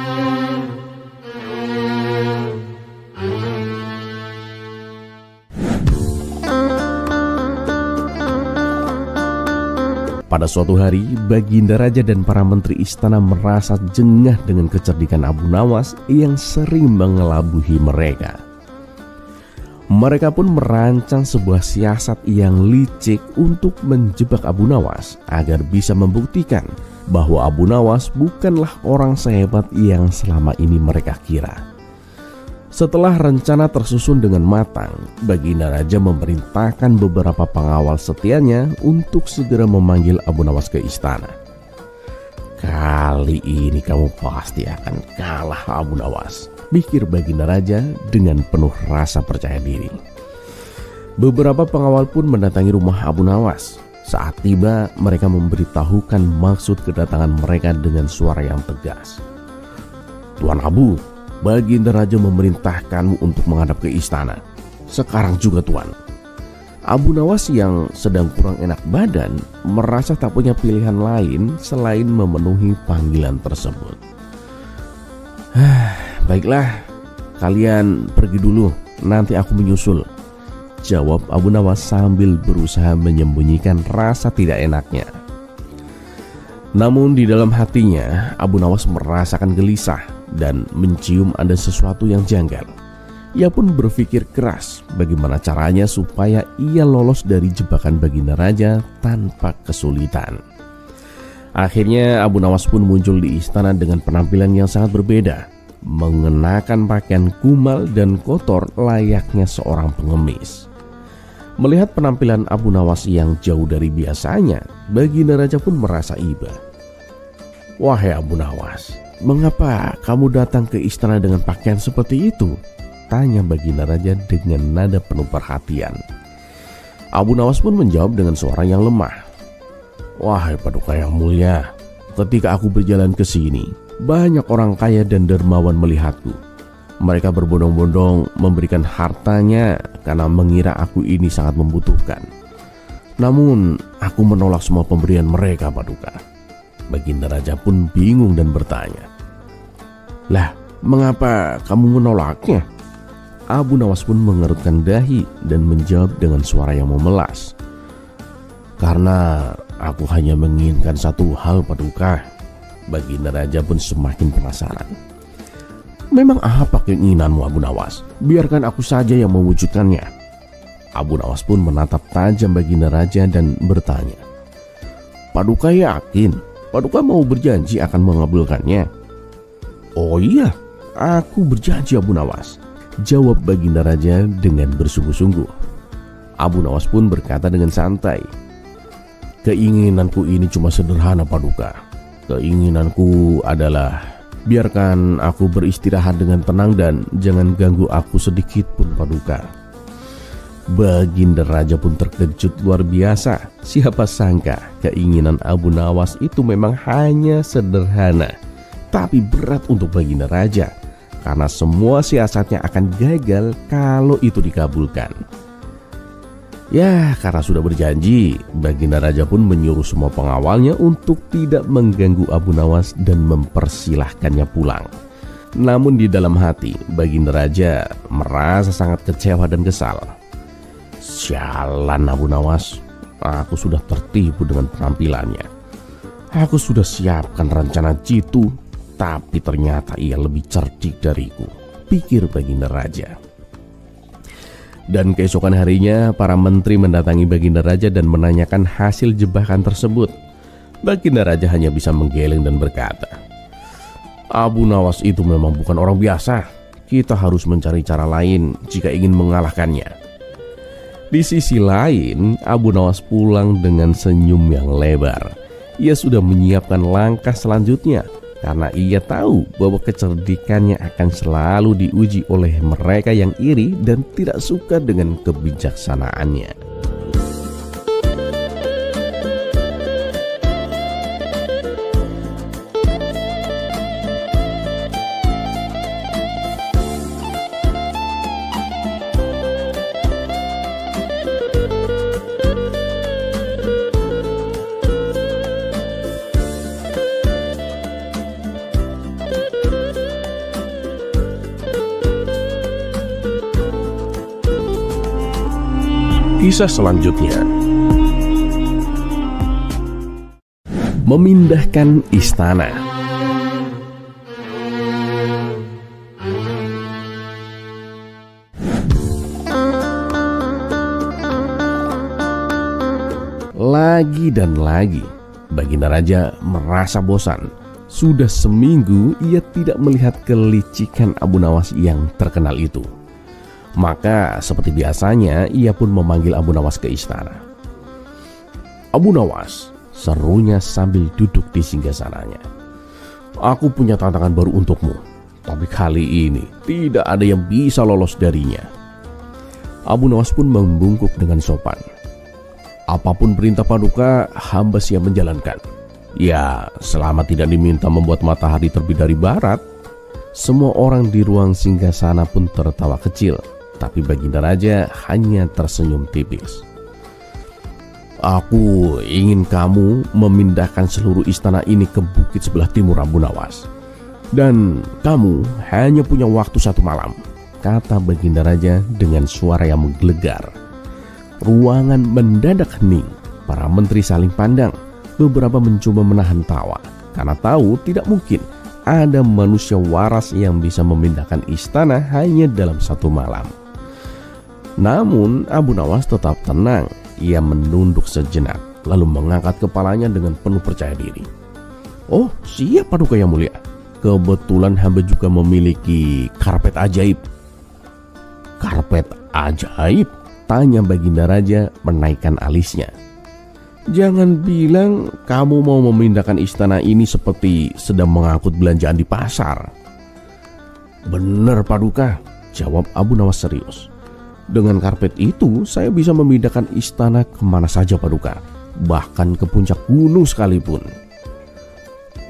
[SPEAKER 1] Pada suatu hari, Baginda Raja dan para menteri istana merasa jengah dengan kecerdikan Abu Nawas yang sering mengelabuhi mereka. Mereka pun merancang sebuah siasat yang licik untuk menjebak Abu Nawas agar bisa membuktikan bahwa Abu Nawas bukanlah orang sehebat yang selama ini mereka kira. Setelah rencana tersusun dengan matang, Baginda Raja memerintahkan beberapa pengawal setianya untuk segera memanggil Abu Nawas ke istana. Kali ini kamu pasti akan kalah, Abu Nawas, pikir Baginda Raja dengan penuh rasa percaya diri. Beberapa pengawal pun mendatangi rumah Abu Nawas. Saat tiba, mereka memberitahukan maksud kedatangan mereka dengan suara yang tegas. Tuan Abu, Baginda Raja memerintahkanmu untuk menghadap ke istana. Sekarang juga, Tuan. Abu Nawas yang sedang kurang enak badan merasa tak punya pilihan lain selain memenuhi panggilan tersebut. Baiklah, kalian pergi dulu, nanti aku menyusul, jawab Abu Nawas sambil berusaha menyembunyikan rasa tidak enaknya. Namun di dalam hatinya, Abu Nawas merasakan gelisah dan mencium ada sesuatu yang janggal. Ia pun berpikir keras bagaimana caranya supaya ia lolos dari jebakan Baginda Raja tanpa kesulitan. Akhirnya Abu Nawas pun muncul di istana dengan penampilan yang sangat berbeda, mengenakan pakaian kumal dan kotor layaknya seorang pengemis. Melihat penampilan Abu Nawas yang jauh dari biasanya, Baginda Raja pun merasa iba. Wahai Abu Nawas, mengapa kamu datang ke istana dengan pakaian seperti itu? Tanya Baginda Raja dengan nada penuh perhatian. Abu Nawas pun menjawab dengan suara yang lemah. Wahai Paduka yang mulia, ketika aku berjalan ke sini, banyak orang kaya dan dermawan melihatku. Mereka berbondong-bondong memberikan hartanya karena mengira aku ini sangat membutuhkan. Namun aku menolak semua pemberian mereka, Paduka. Baginda Raja pun bingung dan bertanya, lah, mengapa kamu menolaknya? Abu Nawas pun mengerutkan dahi dan menjawab dengan suara yang memelas. Karena aku hanya menginginkan satu hal, Paduka. Baginda Raja pun semakin penasaran. Memang apa keinginanmu, Abu Nawas? Biarkan aku saja yang mewujudkannya. Abu Nawas pun menatap tajam Baginda Raja dan bertanya, Paduka yakin? Paduka mau berjanji akan mengabulkannya? Oh iya, aku berjanji, Abu Nawas, jawab Baginda Raja dengan bersungguh-sungguh. Abu Nawas pun berkata dengan santai, keinginanku ini cuma sederhana, Paduka. Keinginanku adalah biarkan aku beristirahat dengan tenang dan jangan ganggu aku sedikit pun, Paduka. Baginda Raja pun terkejut luar biasa. Siapa sangka keinginan Abu Nawas itu memang hanya sederhana, tapi berat untuk Baginda Raja, karena semua siasatnya akan gagal kalau itu dikabulkan. Ya, karena sudah berjanji, Baginda Raja pun menyuruh semua pengawalnya untuk tidak mengganggu Abu Nawas dan mempersilahkannya pulang. Namun di dalam hati, Baginda Raja merasa sangat kecewa dan kesal. Sialan Abu Nawas, aku sudah tertipu dengan penampilannya. Aku sudah siapkan rencana jitu, tapi ternyata ia lebih cerdik dariku, pikir Baginda Raja. Dan keesokan harinya, para menteri mendatangi Baginda Raja dan menanyakan hasil jebakan tersebut. Baginda Raja hanya bisa menggeleng dan berkata, Abu Nawas itu memang bukan orang biasa. Kita harus mencari cara lain jika ingin mengalahkannya. Di sisi lain, Abu Nawas pulang dengan senyum yang lebar. Ia sudah menyiapkan langkah selanjutnya karena ia tahu bahwa kecerdikannya akan selalu diuji oleh mereka yang iri dan tidak suka dengan kebijaksanaannya.
[SPEAKER 2] Kisah selanjutnya.
[SPEAKER 1] Memindahkan istana. Lagi dan lagi, Baginda Raja merasa bosan. Sudah seminggu ia tidak melihat kelicikan Abu Nawas yang terkenal itu. Maka seperti biasanya ia pun memanggil Abu Nawas ke istana. "Abu Nawas," serunya sambil duduk di singgasananya, "aku punya tantangan baru untukmu. Tapi kali ini tidak ada yang bisa lolos darinya." Abu Nawas pun membungkuk dengan sopan. "Apapun perintah Paduka, hamba siap menjalankan. Ya, selama tidak diminta membuat matahari terbit dari barat." Semua orang di ruang singgasana pun tertawa kecil, tapi Baginda Raja hanya tersenyum tipis. "Aku ingin kamu memindahkan seluruh istana ini ke bukit sebelah timur, Abu Nawas. Dan kamu hanya punya waktu 1 malam," kata Baginda Raja dengan suara yang menggelegar. Ruangan mendadak hening. Para menteri saling pandang. Beberapa mencoba menahan tawa karena tahu tidak mungkin ada manusia waras yang bisa memindahkan istana hanya dalam 1 malam. Namun Abu Nawas tetap tenang. Ia menunduk sejenak lalu mengangkat kepalanya dengan penuh percaya diri. "Oh, siap Paduka Yang Mulia. Kebetulan hamba juga memiliki karpet ajaib." "Karpet ajaib?" tanya Baginda Raja menaikkan alisnya. "Jangan bilang kamu mau memindahkan istana ini seperti sedang mengangkut belanjaan di pasar." "Benar Paduka," jawab Abu Nawas serius. "Dengan karpet itu saya bisa memindahkan istana kemana saja Paduka, bahkan ke puncak gunung sekalipun."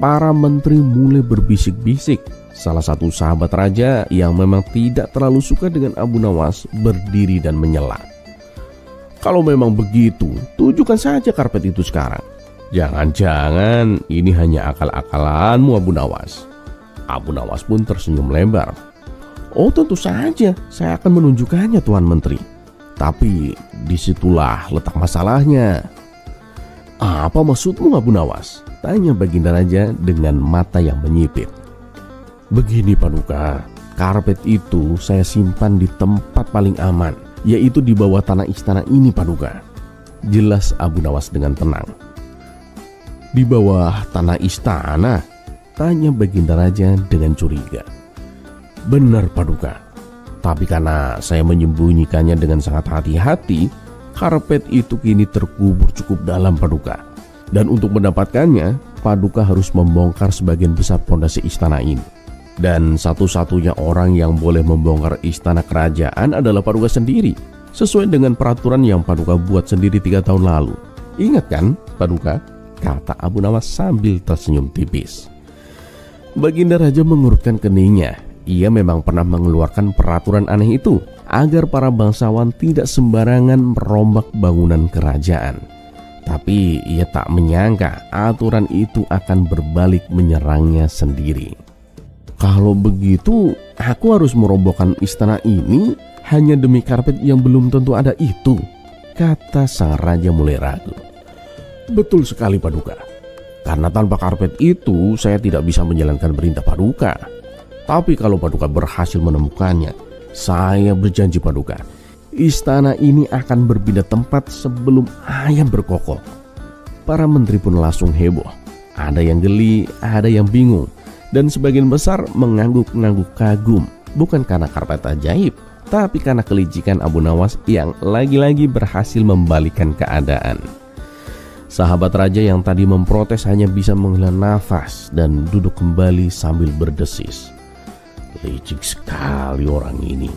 [SPEAKER 1] Para menteri mulai berbisik-bisik. Salah satu sahabat raja yang memang tidak terlalu suka dengan Abu Nawas berdiri dan menyela. "Kalau memang begitu, tunjukkan saja karpet itu sekarang. Jangan-jangan ini hanya akal-akalanmu, Abu Nawas." Abu Nawas pun tersenyum lebar. "Oh, tentu saja saya akan menunjukkannya, Tuan Menteri. Tapi disitulah letak masalahnya." "Apa maksudmu, Abu Nawas?" tanya Baginda Raja dengan mata yang menyipit. "Begini Paduka, karpet itu saya simpan di tempat paling aman, yaitu di bawah tanah istana ini Paduka," jelas Abu Nawas dengan tenang. "Di bawah tanah istana?" tanya Baginda Raja dengan curiga. "Benar Paduka, tapi karena saya menyembunyikannya dengan sangat hati-hati, karpet itu kini terkubur cukup dalam Paduka. Dan untuk mendapatkannya, Paduka harus membongkar sebagian besar pondasi istana ini. Dan satu-satunya orang yang boleh membongkar istana kerajaan adalah Paduka sendiri, sesuai dengan peraturan yang Paduka buat sendiri 3 tahun lalu. Ingat kan Paduka?" kata Abu Nawas sambil tersenyum tipis. Baginda Raja mengurutkan keningnya. Ia memang pernah mengeluarkan peraturan aneh itu agar para bangsawan tidak sembarangan merombak bangunan kerajaan. Tapi ia tak menyangka aturan itu akan berbalik menyerangnya sendiri. "Kalau begitu, aku harus merobohkan istana ini hanya demi karpet yang belum tentu ada itu," kata sang raja mulai ragu. "Betul sekali Paduka. Karena tanpa karpet itu saya tidak bisa menjalankan perintah Paduka. Tapi kalau Paduka berhasil menemukannya, saya berjanji Paduka, istana ini akan berpindah tempat sebelum ayam berkokok." Para menteri pun langsung heboh. Ada yang geli, ada yang bingung, dan sebagian besar mengangguk-angguk kagum. Bukan karena karpet ajaib, tapi karena kelicikan Abu Nawas yang lagi-lagi berhasil membalikan keadaan. Sahabat raja yang tadi memprotes hanya bisa menghela nafas dan duduk kembali sambil berdesis. Licik sekali orang ini.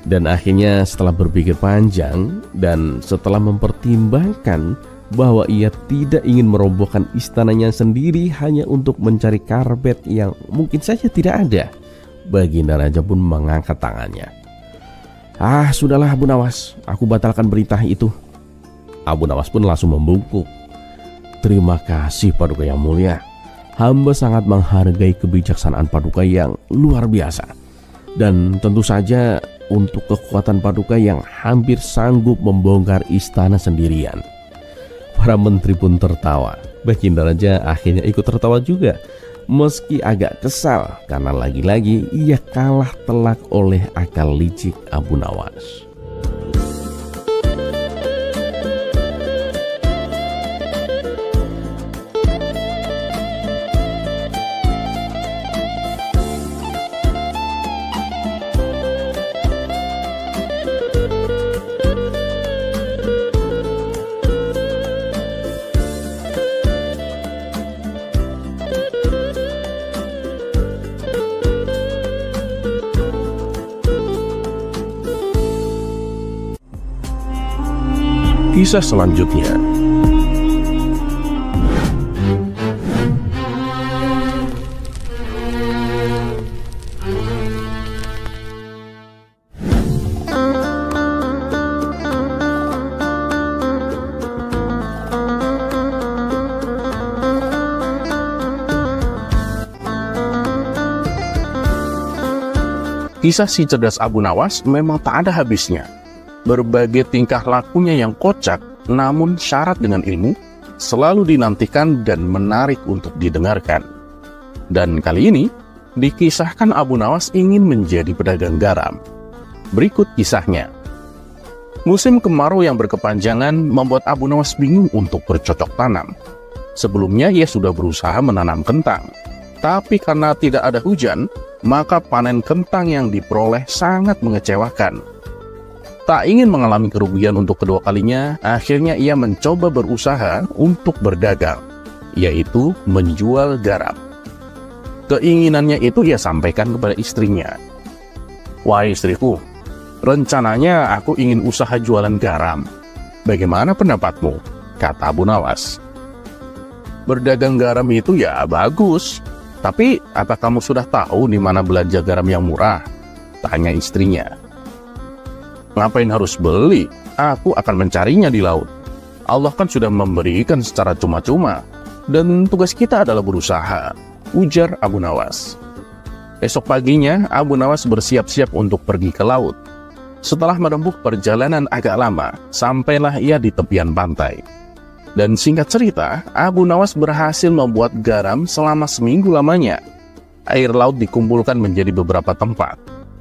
[SPEAKER 1] Dan akhirnya setelah berpikir panjang dan setelah mempertimbangkan bahwa ia tidak ingin merobohkan istananya sendiri hanya untuk mencari karpet yang mungkin saja tidak ada, Baginda Raja pun mengangkat tangannya. Sudahlah Abu Nawas, aku batalkan perintah itu." Abu Nawas pun langsung membungkuk. "Terima kasih Paduka Yang Mulia. Hamba sangat menghargai kebijaksanaan Paduka yang luar biasa. Dan tentu saja
[SPEAKER 2] untuk kekuatan Paduka yang hampir sanggup membongkar istana sendirian. Para menteri pun tertawa. Baginda Raja akhirnya ikut tertawa juga, meski agak kesal karena lagi-lagi ia kalah telak oleh akal licik Abu Nawas.
[SPEAKER 1] Kisah selanjutnya. Kisah si cerdas Abu Nawas memang tak ada habisnya. Berbagai tingkah lakunya yang kocak namun syarat dengan ilmu selalu dinantikan dan menarik untuk didengarkan. Dan kali ini dikisahkan Abu Nawas ingin menjadi pedagang garam. Berikut kisahnya. Musim kemarau yang berkepanjangan membuat Abu Nawas bingung untuk bercocok tanam. Sebelumnya ia sudah berusaha menanam kentang, tapi karena tidak ada hujan, maka panen kentang yang diperoleh sangat mengecewakan. Tak ingin mengalami kerugian untuk kedua kalinya, akhirnya ia mencoba berusaha untuk berdagang, yaitu menjual garam. Keinginannya itu ia sampaikan kepada istrinya. "Wahai istriku, rencananya aku ingin usaha jualan garam. Bagaimana pendapatmu?" kata Abu Nawas. "Berdagang garam itu ya bagus, tapi apa kamu sudah tahu di mana belanja garam yang murah?" tanya istrinya. "Ngapain harus beli? Aku akan mencarinya di laut. Allah kan sudah memberikan secara cuma-cuma, dan tugas kita adalah berusaha," ujar Abu Nawas. Esok paginya, Abu Nawas bersiap-siap untuk pergi ke laut. Setelah menempuh perjalanan agak lama, sampailah ia di tepian pantai. Dan singkat cerita, Abu Nawas berhasil membuat garam selama seminggu lamanya. Air laut dikumpulkan menjadi beberapa tempat.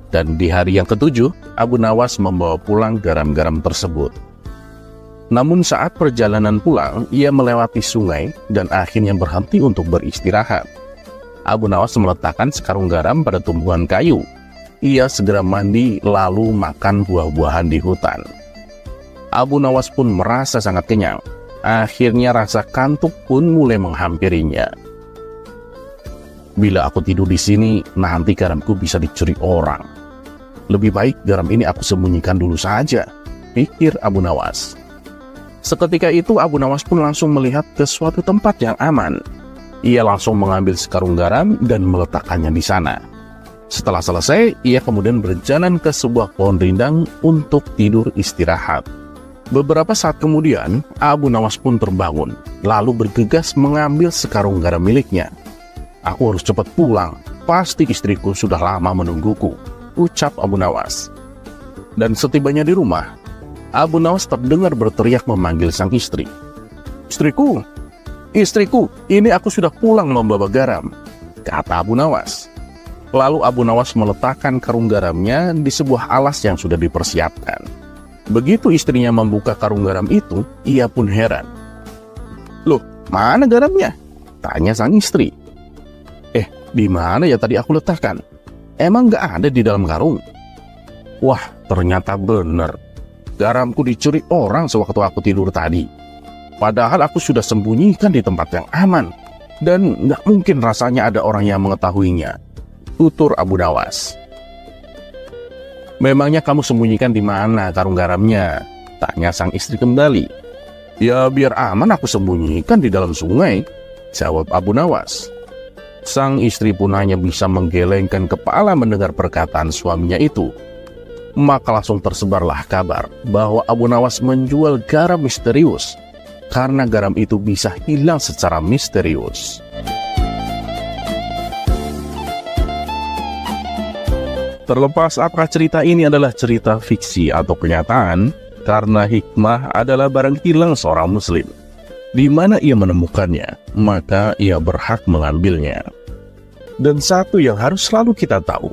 [SPEAKER 1] Dan di hari yang ketujuh, Abu Nawas membawa pulang garam-garam tersebut. Namun saat perjalanan pulang, ia melewati sungai dan akhirnya berhenti untuk beristirahat. Abu Nawas meletakkan sekarung garam pada tumpuan kayu. Ia segera mandi lalu makan buah-buahan di hutan. Abu Nawas pun merasa sangat kenyang. Akhirnya rasa kantuk pun mulai menghampirinya. "Bila aku tidur di sini, nanti garamku bisa dicuri orang. Lebih baik garam ini aku sembunyikan dulu saja," pikir Abu Nawas. Seketika itu Abu Nawas pun langsung melihat ke suatu tempat yang aman. Ia langsung mengambil sekarung garam dan meletakkannya di sana. Setelah selesai, ia kemudian berjalan ke sebuah pohon rindang untuk tidur istirahat. Beberapa saat kemudian, Abu Nawas pun terbangun, lalu bergegas mengambil sekarung garam miliknya. "Aku harus cepat pulang, pasti istriku sudah lama menungguku," ucap Abu Nawas. Dan setibanya di rumah, Abu Nawas terdengar berteriak memanggil sang istri. "Istriku, istriku, ini aku sudah pulang membawa garam," kata Abu Nawas. Lalu Abu Nawas meletakkan karung garamnya di sebuah alas yang sudah dipersiapkan. Begitu istrinya membuka karung garam itu, ia pun heran. "Loh, mana garamnya?" tanya sang istri. Di mana ya tadi aku letakkan? Emang nggak ada di dalam karung?" "Wah, ternyata benar. Garamku dicuri orang sewaktu aku tidur tadi. Padahal aku sudah sembunyikan di tempat yang aman. Dan nggak mungkin rasanya ada orang yang mengetahuinya," tutur Abu Nawas. "Memangnya kamu sembunyikan di mana karung garamnya?" tanya sang istri kembali. "Ya biar aman aku sembunyikan di dalam sungai," jawab Abu Nawas. Sang istri pun hanya bisa menggelengkan kepala mendengar perkataan suaminya itu. Maka langsung tersebarlah kabar bahwa Abu Nawas menjual garam misterius, karena garam itu bisa hilang secara misterius.
[SPEAKER 2] Terlepas apakah cerita ini adalah cerita fiksi atau kenyataan, karena hikmah adalah barang hilang seorang muslim. Di mana ia menemukannya, maka ia berhak mengambilnya. Dan satu yang harus selalu kita tahu,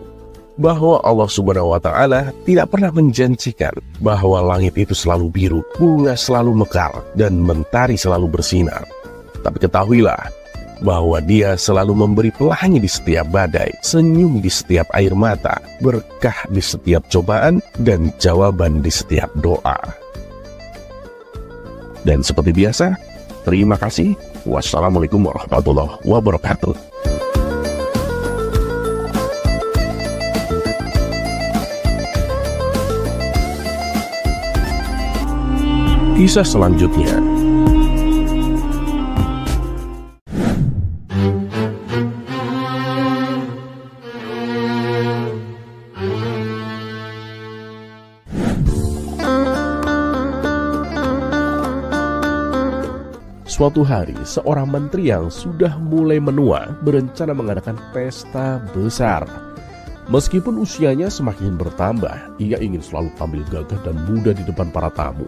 [SPEAKER 2] bahwa Allah Subhanahu wa Ta'ala tidak pernah menjanjikan bahwa langit itu selalu biru, bunga selalu mekar, dan mentari selalu bersinar. Tapi ketahuilah bahwa Dia selalu memberi pelangi di setiap badai, senyum di setiap air mata, berkah di setiap cobaan, dan jawaban di setiap doa. Dan seperti biasa, terima kasih. Wassalamualaikum warahmatullahi wabarakatuh. Kisah selanjutnya. Suatu hari, seorang menteri yang sudah mulai menua berencana mengadakan pesta besar. Meskipun usianya semakin bertambah, ia ingin selalu tampil gagah dan muda di depan para tamu.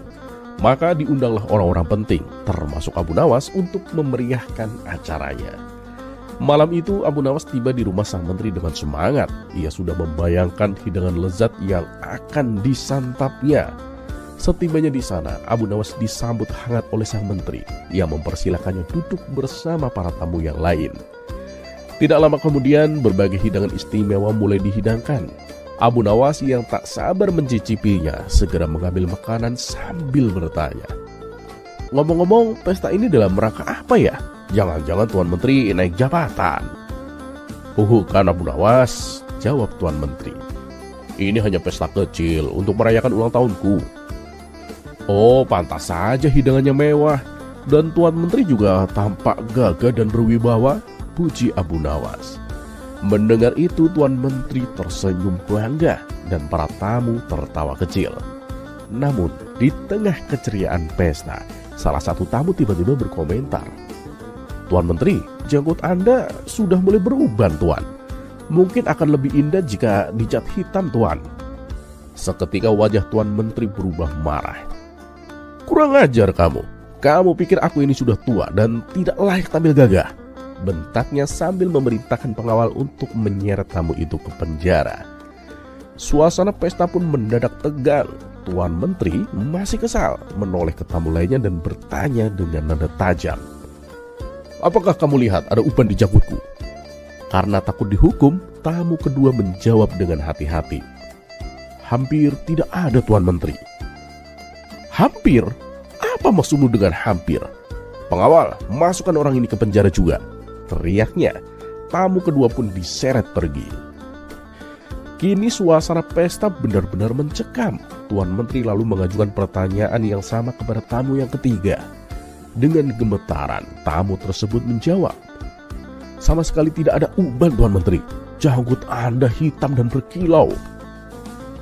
[SPEAKER 2] Maka diundanglah orang-orang penting, termasuk Abu Nawas, untuk memeriahkan acaranya. Malam itu Abu Nawas tiba di rumah sang menteri dengan semangat. Ia sudah membayangkan hidangan lezat yang akan disantapnya. Setibanya di sana, Abu Nawas disambut hangat oleh sang menteri yang mempersilakannya duduk bersama para tamu yang lain. Tidak lama kemudian, berbagai hidangan istimewa mulai dihidangkan. Abu Nawas yang tak sabar mencicipinya segera mengambil makanan sambil bertanya, "Ngomong-ngomong, pesta ini dalam rangka apa ya? Jangan-jangan Tuan Menteri naik jabatan?" "Bukan Abu Nawas," jawab Tuan Menteri. "Ini hanya pesta kecil untuk merayakan ulang tahunku." "Oh, pantas saja hidangannya mewah. Dan Tuan Menteri juga tampak gagah dan berwibawa," puji Abu Nawas. Mendengar itu, Tuan Menteri tersenyum bangga dan para tamu tertawa kecil. Namun, di tengah keceriaan pesta, salah satu tamu tiba-tiba berkomentar, "Tuan Menteri, janggut Anda sudah mulai beruban, Tuan. Mungkin akan lebih indah jika dicat hitam, Tuan." Seketika wajah Tuan Menteri berubah marah. "Kurang ajar kamu. Kamu pikir aku ini sudah tua dan tidak layak tampil gagah?" bentaknya sambil memerintahkan pengawal untuk menyeret tamu itu ke penjara. Suasana pesta pun mendadak tegang. Tuan Menteri masih kesal, menoleh ke tamu lainnya dan bertanya dengan nada tajam, "Apakah kamu lihat ada uban di janggutku?" Karena takut dihukum, tamu kedua menjawab dengan hati-hati, "Hampir tidak ada, Tuan Menteri." "Hampir? Apa maksudmu dengan hampir?" "Pengawal, masukkan orang ini ke penjara juga," teriaknya. Tamu kedua pun diseret pergi. Kini suasana pesta benar-benar mencekam. Tuan Menteri lalu mengajukan pertanyaan yang sama kepada tamu yang ketiga. Dengan gemetaran, tamu tersebut menjawab, "Sama sekali tidak ada uban, Tuan Menteri. Janggut Anda hitam dan berkilau."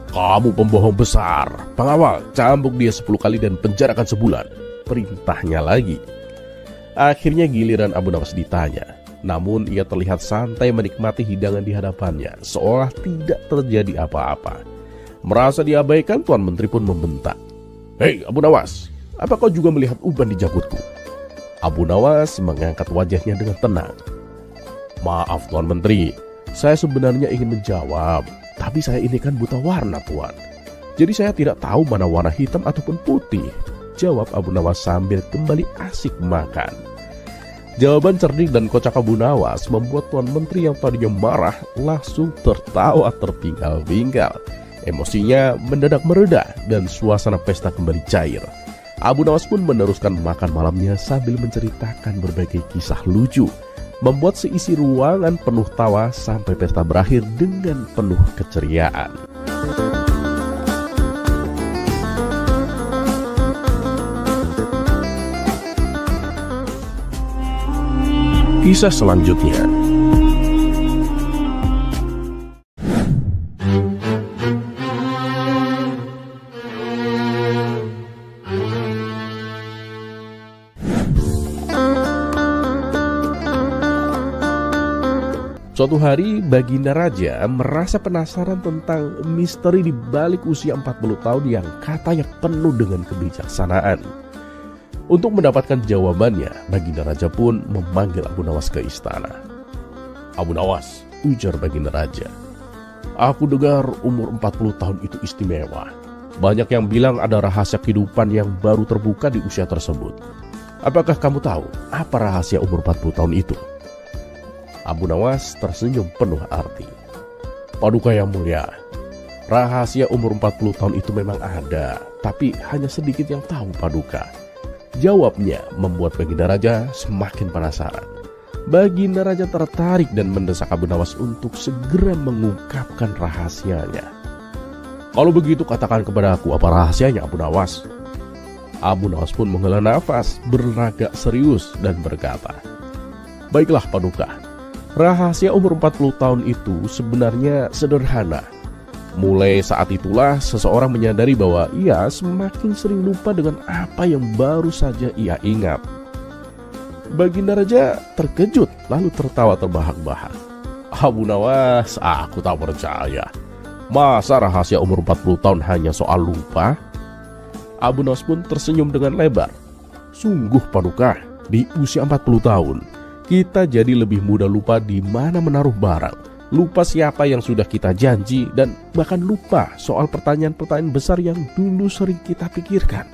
[SPEAKER 2] "Kamu pembohong besar. Pengawal, cambuk dia 10 kali dan penjarakan sebulan," perintahnya lagi. Akhirnya giliran Abu Nawas ditanya. Namun ia terlihat santai menikmati hidangan di hadapannya, seolah tidak terjadi apa-apa. Merasa diabaikan, Tuan Menteri pun membentak, "Hei Abu Nawas, apa kau juga melihat uban di janggutku?" Abu Nawas mengangkat wajahnya dengan tenang. "Maaf Tuan Menteri, saya sebenarnya ingin menjawab, tapi saya ini kan buta warna, Tuan. Jadi saya tidak tahu mana warna hitam ataupun putih," jawab Abu Nawas sambil kembali asik makan. Jawaban cerdik dan kocak Abu Nawas membuat Tuan Menteri yang tadinya marah langsung tertawa terpinggal-pinggal. Emosinya mendadak mereda dan suasana pesta kembali cair. Abu Nawas pun meneruskan makan malamnya sambil menceritakan berbagai kisah lucu, membuat seisi ruangan penuh tawa sampai pesta berakhir dengan penuh keceriaan. Kisah selanjutnya.
[SPEAKER 1] Suatu hari Baginda Raja merasa penasaran tentang misteri di balik usia 40 tahun yang katanya penuh dengan kebijaksanaan. Untuk mendapatkan jawabannya, Baginda Raja pun memanggil Abu Nawas ke istana. "Abu Nawas," ujar Baginda Raja, "aku dengar umur 40 tahun itu istimewa. Banyak yang bilang ada rahasia kehidupan yang baru terbuka di usia tersebut. Apakah kamu tahu apa rahasia umur 40 tahun itu?" Abu Nawas tersenyum penuh arti. "Paduka yang mulia, rahasia umur 40 tahun itu memang ada, tapi hanya sedikit yang tahu Paduka." Jawabnya membuat Baginda Raja semakin penasaran. Baginda Raja tertarik dan mendesak Abu Nawas untuk segera mengungkapkan rahasianya. "Kalau begitu katakan kepada aku apa rahasianya, Abu Nawas." Abu Nawas pun menghela nafas, berlagak serius dan berkata, "Baiklah Paduka, rahasia umur 40 tahun itu sebenarnya sederhana. Mulai saat itulah seseorang menyadari bahwa ia semakin sering lupa dengan apa yang baru saja ia ingat." Baginda Raja terkejut lalu tertawa terbahak-bahak. "Abu Nawas, aku tak percaya. Masa rahasia umur 40 tahun hanya soal lupa?" Abu Nawas pun tersenyum dengan lebar. "Sungguh Paduka, di usia 40 tahun, kita jadi lebih mudah lupa di mana menaruh barang, lupa siapa yang sudah kita janji, dan bahkan lupa soal pertanyaan-pertanyaan besar yang dulu sering kita pikirkan.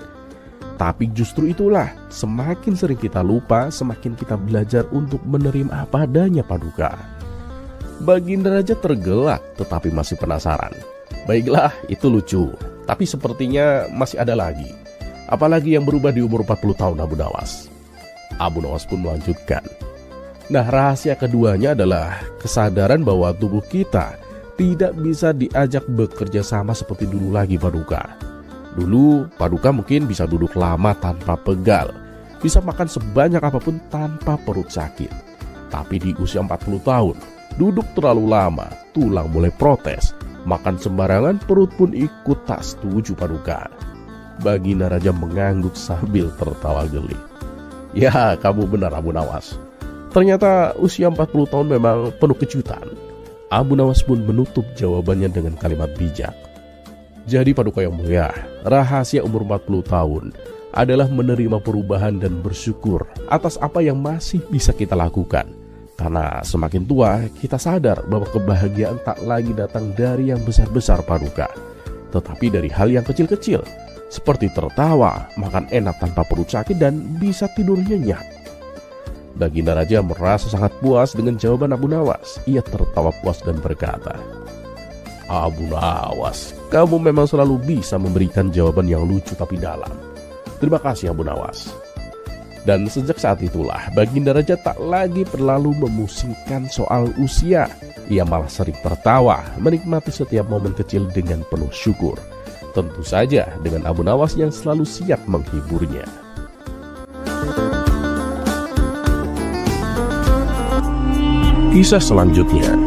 [SPEAKER 1] Tapi justru itulah, semakin sering kita lupa, semakin kita belajar untuk menerima apa adanya Paduka." Baginda Raja tergelak tetapi masih penasaran. "Baiklah, itu lucu, tapi sepertinya masih ada lagi. Apalagi yang berubah di umur 40 tahun Abu Nawas?" Abu Nawas pun melanjutkan, "Nah, rahasia keduanya adalah kesadaran bahwa tubuh kita tidak bisa diajak bekerja sama seperti dulu lagi Paduka. Dulu Paduka mungkin bisa duduk lama tanpa pegal, bisa makan sebanyak apapun tanpa perut sakit. Tapi di usia 40 tahun, duduk terlalu lama, tulang mulai protes, makan sembarangan, perut pun ikut tak setuju Paduka." Baginda Raja mengangguk sambil tertawa geli. "Ya, kamu benar Abu Nawas. Ternyata usia 40 tahun memang penuh kejutan." Abu Nawas pun menutup jawabannya dengan kalimat bijak. "Jadi Paduka yang mulia, rahasia umur 40 tahun adalah menerima perubahan dan bersyukur atas apa yang masih bisa kita lakukan. Karena semakin tua, kita sadar bahwa kebahagiaan tak lagi datang dari yang besar-besar Paduka, tetapi dari hal yang kecil-kecil, seperti tertawa, makan enak tanpa perut sakit, dan bisa tidur nyenyak." Baginda Raja merasa sangat puas dengan jawaban Abu Nawas. Ia tertawa puas dan berkata, "Abu Nawas, kamu memang selalu bisa memberikan jawaban yang lucu tapi dalam. Terima kasih Abu Nawas." Dan sejak saat itulah Baginda Raja tak lagi terlalu memusingkan soal usia. Ia malah sering tertawa, menikmati setiap momen kecil dengan penuh syukur. Tentu saja dengan Abu Nawas yang selalu siap menghiburnya. Kisah selanjutnya.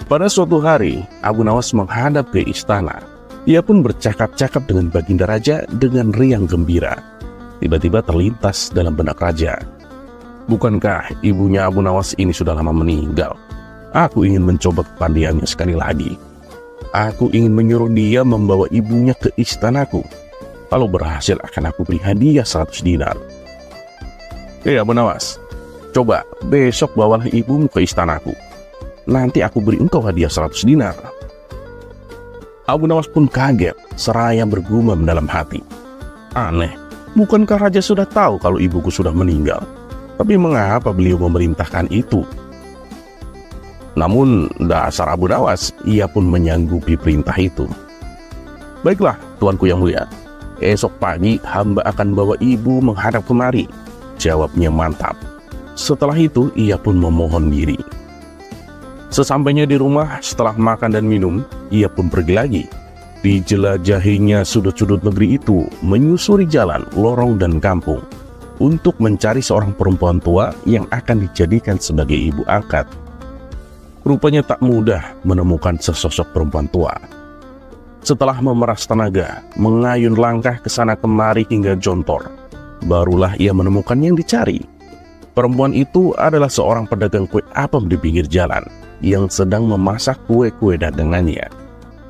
[SPEAKER 1] Pada suatu hari, Abu Nawas menghadap ke istana. Ia pun bercakap-cakap dengan Baginda Raja dengan riang gembira. Tiba-tiba terlintas dalam benak Raja, "Bukankah ibunya Abu Nawas ini sudah lama meninggal? Aku ingin mencoba kepandiannya sekali lagi. Aku ingin menyuruh dia membawa ibunya ke istanaku. Kalau berhasil akan aku beri hadiah 100 dinar. Abu Nawas, coba besok bawalah ibumu ke istanaku. Nanti aku beri engkau hadiah 100 dinar. Abu Nawas pun kaget, seraya bergumam dalam hati. Aneh, bukankah Raja sudah tahu kalau ibuku sudah meninggal? Tapi mengapa beliau memerintahkan itu? Namun dasar Abu Nawas, ia pun menyanggupi perintah itu. Baiklah, tuanku yang mulia. Esok pagi hamba akan bawa ibu menghadap kemari. Jawabnya mantap. Setelah itu ia pun memohon diri. Sesampainya di rumah, setelah makan dan minum, ia pun pergi lagi. Dijelajahinya sudut-sudut negeri itu, menyusuri jalan, lorong, dan kampung untuk mencari seorang perempuan tua yang akan dijadikan sebagai ibu angkat. Rupanya tak mudah menemukan sesosok perempuan tua. Setelah memeras tenaga, mengayun langkah ke sana kemari hingga jontor, barulah ia menemukan yang dicari. Perempuan itu adalah seorang pedagang kue apem di pinggir jalan yang sedang memasak kue-kue dagangannya.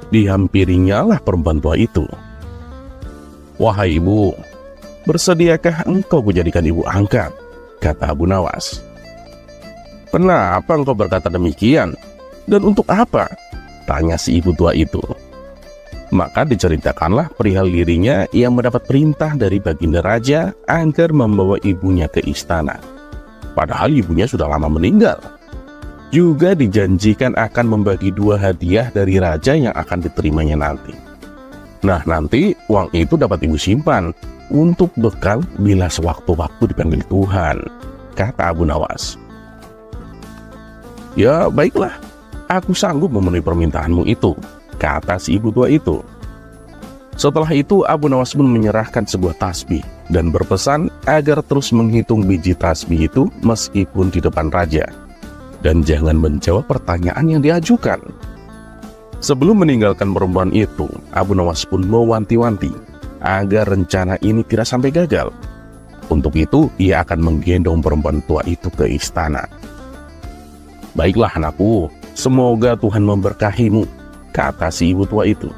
[SPEAKER 1] Dihampirinya lah perempuan tua itu. "Wahai ibu, bersediakah engkau kujadikan ibu angkat?" kata Abu Nawas. "Kenapa engkau berkata demikian? Dan untuk apa?" tanya si ibu tua itu. Maka diceritakanlah perihal dirinya yang mendapat perintah dari Baginda Raja agar membawa ibunya ke istana. Padahal ibunya sudah lama meninggal. Juga dijanjikan akan membagi 2 hadiah dari raja yang akan diterimanya nanti. Nah, nanti uang itu dapat ibu simpan untuk bekal bila sewaktu-waktu dipanggil Tuhan, kata Abu Nawas. "Ya baiklah, aku sanggup memenuhi permintaanmu itu," kata si ibu tua itu. Setelah itu Abu Nawas pun menyerahkan sebuah tasbih dan berpesan agar terus menghitung biji tasbih itu meskipun di depan raja, dan jangan menjawab pertanyaan yang diajukan. Sebelum meninggalkan perempuan itu, Abu Nawas pun mewanti-wanti agar rencana ini tidak sampai gagal. Untuk itu ia akan menggendong perempuan tua itu ke istana. "Baiklah anakku, semoga Tuhan memberkahimu," kata si ibu tua itu.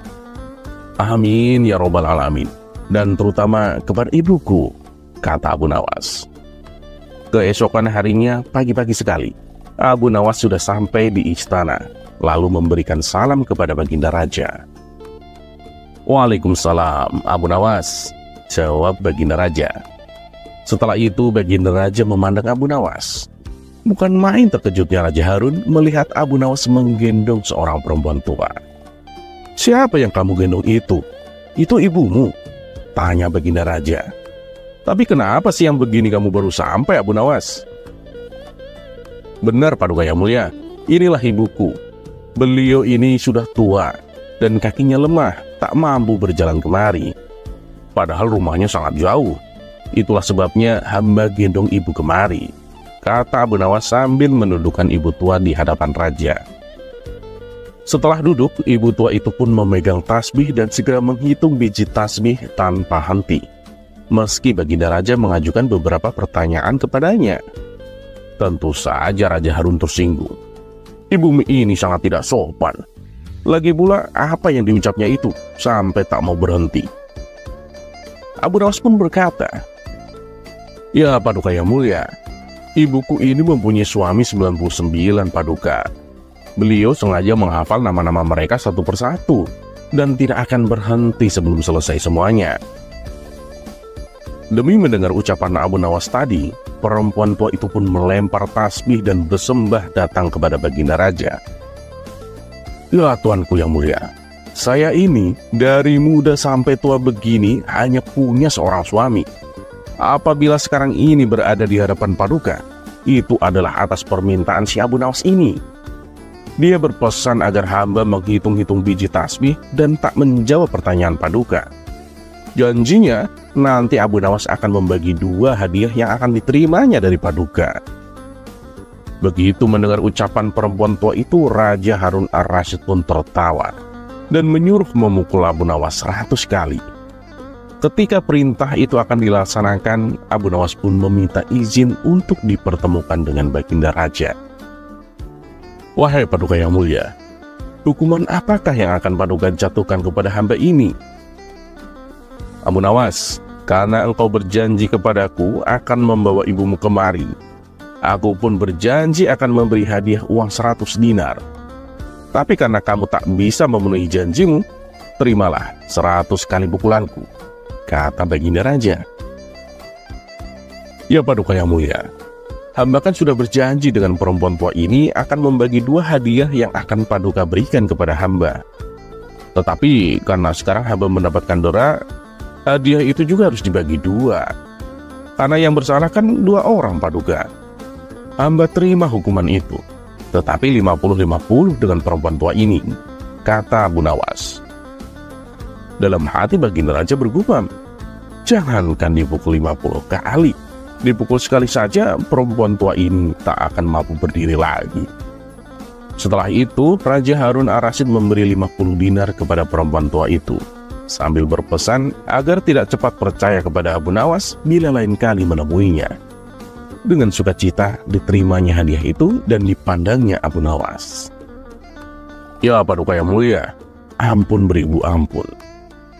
[SPEAKER 1] "Amin ya robbal alamin, dan terutama kepada ibuku," kata Abu Nawas. Keesokan harinya pagi-pagi sekali, Abu Nawas sudah sampai di istana, lalu memberikan salam kepada Baginda Raja. "Waalaikumsalam Abu Nawas," jawab Baginda Raja. Setelah itu Baginda Raja memandang Abu Nawas. Bukan main terkejutnya Raja Harun melihat Abu Nawas menggendong seorang perempuan tua. "Siapa yang kamu gendong itu? Itu ibumu?" tanya Baginda Raja. "Tapi kenapa siang begini kamu baru sampai, Abu Nawas?" "Benar Paduka Yang Mulia, inilah ibuku. Beliau ini sudah tua dan kakinya lemah, tak mampu berjalan kemari. Padahal rumahnya sangat jauh. Itulah sebabnya hamba gendong ibu kemari," kata Abu Nawas sambil menundukkan ibu tua di hadapan raja. Setelah duduk, ibu tua itu pun memegang tasbih dan segera menghitung biji tasbih tanpa henti. Meski Baginda Raja mengajukan beberapa pertanyaan kepadanya. Tentu saja Raja Harun tersinggung. Ibumu ini sangat tidak sopan. Lagi pula apa yang diucapnya itu sampai tak mau berhenti. Abu Nawas pun berkata, "Ya Paduka Yang Mulia, ibuku ini mempunyai suami 99 Paduka. Beliau sengaja menghafal nama-nama mereka satu persatu dan tidak akan berhenti sebelum selesai semuanya." Demi mendengar ucapan Abu Nawas tadi, perempuan tua itu pun melempar tasbih dan bersembah datang kepada Baginda Raja. "Ya Tuanku yang mulia, saya ini dari muda sampai tua begini hanya punya seorang suami. Apabila sekarang ini berada di hadapan Paduka, itu adalah atas permintaan si Abu Nawas ini. Dia berpesan agar hamba menghitung-hitung biji tasbih dan tak menjawab pertanyaan Paduka. Janjinya, nanti Abu Nawas akan membagi 2 hadiah yang akan diterimanya dari Paduka." Begitu mendengar ucapan perempuan tua itu, Raja Harun Ar-Rasyid pun tertawa dan menyuruh memukul Abu Nawas 100 kali. Ketika perintah itu akan dilaksanakan, Abu Nawas pun meminta izin untuk dipertemukan dengan Baginda Raja. "Wahai Paduka yang mulia, hukuman apakah yang akan Paduka jatuhkan kepada hamba ini?" "Abu Nawas, karena engkau berjanji kepadaku akan membawa ibumu kemari, aku pun berjanji akan memberi hadiah uang 100 dinar. Tapi karena kamu tak bisa memenuhi janjimu, terimalah 100 kali pukulanku," kata Baginda Raja. "Ya Paduka yang mulia, hamba kan sudah berjanji dengan perempuan tua ini akan membagi 2 hadiah yang akan Paduka berikan kepada hamba. Tetapi karena sekarang hamba mendapatkan dera, hadiah itu juga harus dibagi 2. Karena yang bersalah kan 2 orang Paduka. Hamba terima hukuman itu, tetapi 50-50 dengan perempuan tua ini," kata Abu Nawas.
[SPEAKER 2] Dalam hati baginda raja bergumam, jangankan dipukul 50 kali, dipukul sekali saja perempuan tua ini tak akan mampu berdiri lagi. Setelah itu, Raja Harun ar-Rasyid memberi 50 dinar kepada perempuan tua itu, sambil berpesan agar tidak cepat percaya kepada Abu Nawas bila lain kali menemuinya. Dengan sukacita diterimanya hadiah itu dan dipandangnya Abu Nawas. Ya Paduka yang mulia, ampun beribu ampun.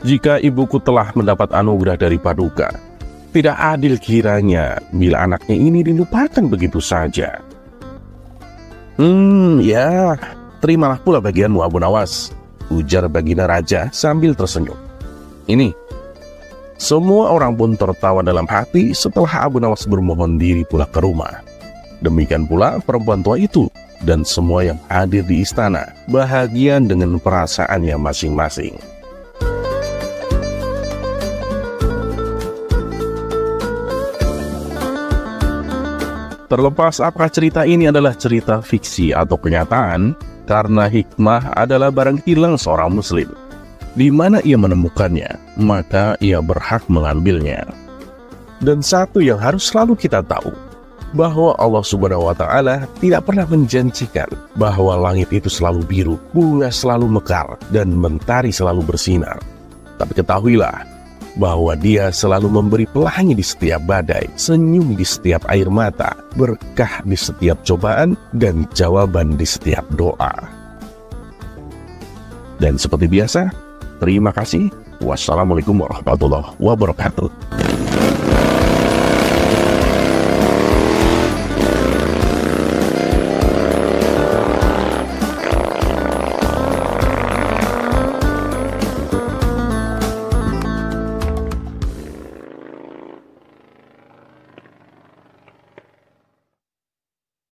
[SPEAKER 2] Jika ibuku telah mendapat anugerah dari Paduka, tidak adil kiranya bila anaknya ini dilupakan begitu saja. Ya, terimalah pula bagianmu Abu Nawas, ujar baginda raja sambil tersenyum. Ini, semua orang pun tertawa dalam hati setelah Abu Nawas bermohon diri pulang ke rumah. Demikian pula perempuan tua itu dan semua yang hadir di istana bahagia dengan perasaannya masing-masing. Terlepas apakah cerita ini adalah cerita fiksi atau kenyataan, karena hikmah adalah barang hilang seorang muslim. Di mana ia menemukannya, maka ia berhak mengambilnya. Dan satu yang harus selalu kita tahu, bahwa Allah Subhanahu wa Ta'ala tidak pernah menjanjikan bahwa langit itu selalu biru, bunga selalu mekar, dan mentari selalu bersinar. Tapi ketahuilah bahwa Dia selalu memberi pelangi di setiap badai, senyum di setiap air mata, berkah di setiap cobaan, dan jawaban di setiap doa. Dan seperti biasa, terima kasih. Wassalamualaikum warahmatullahi wabarakatuh.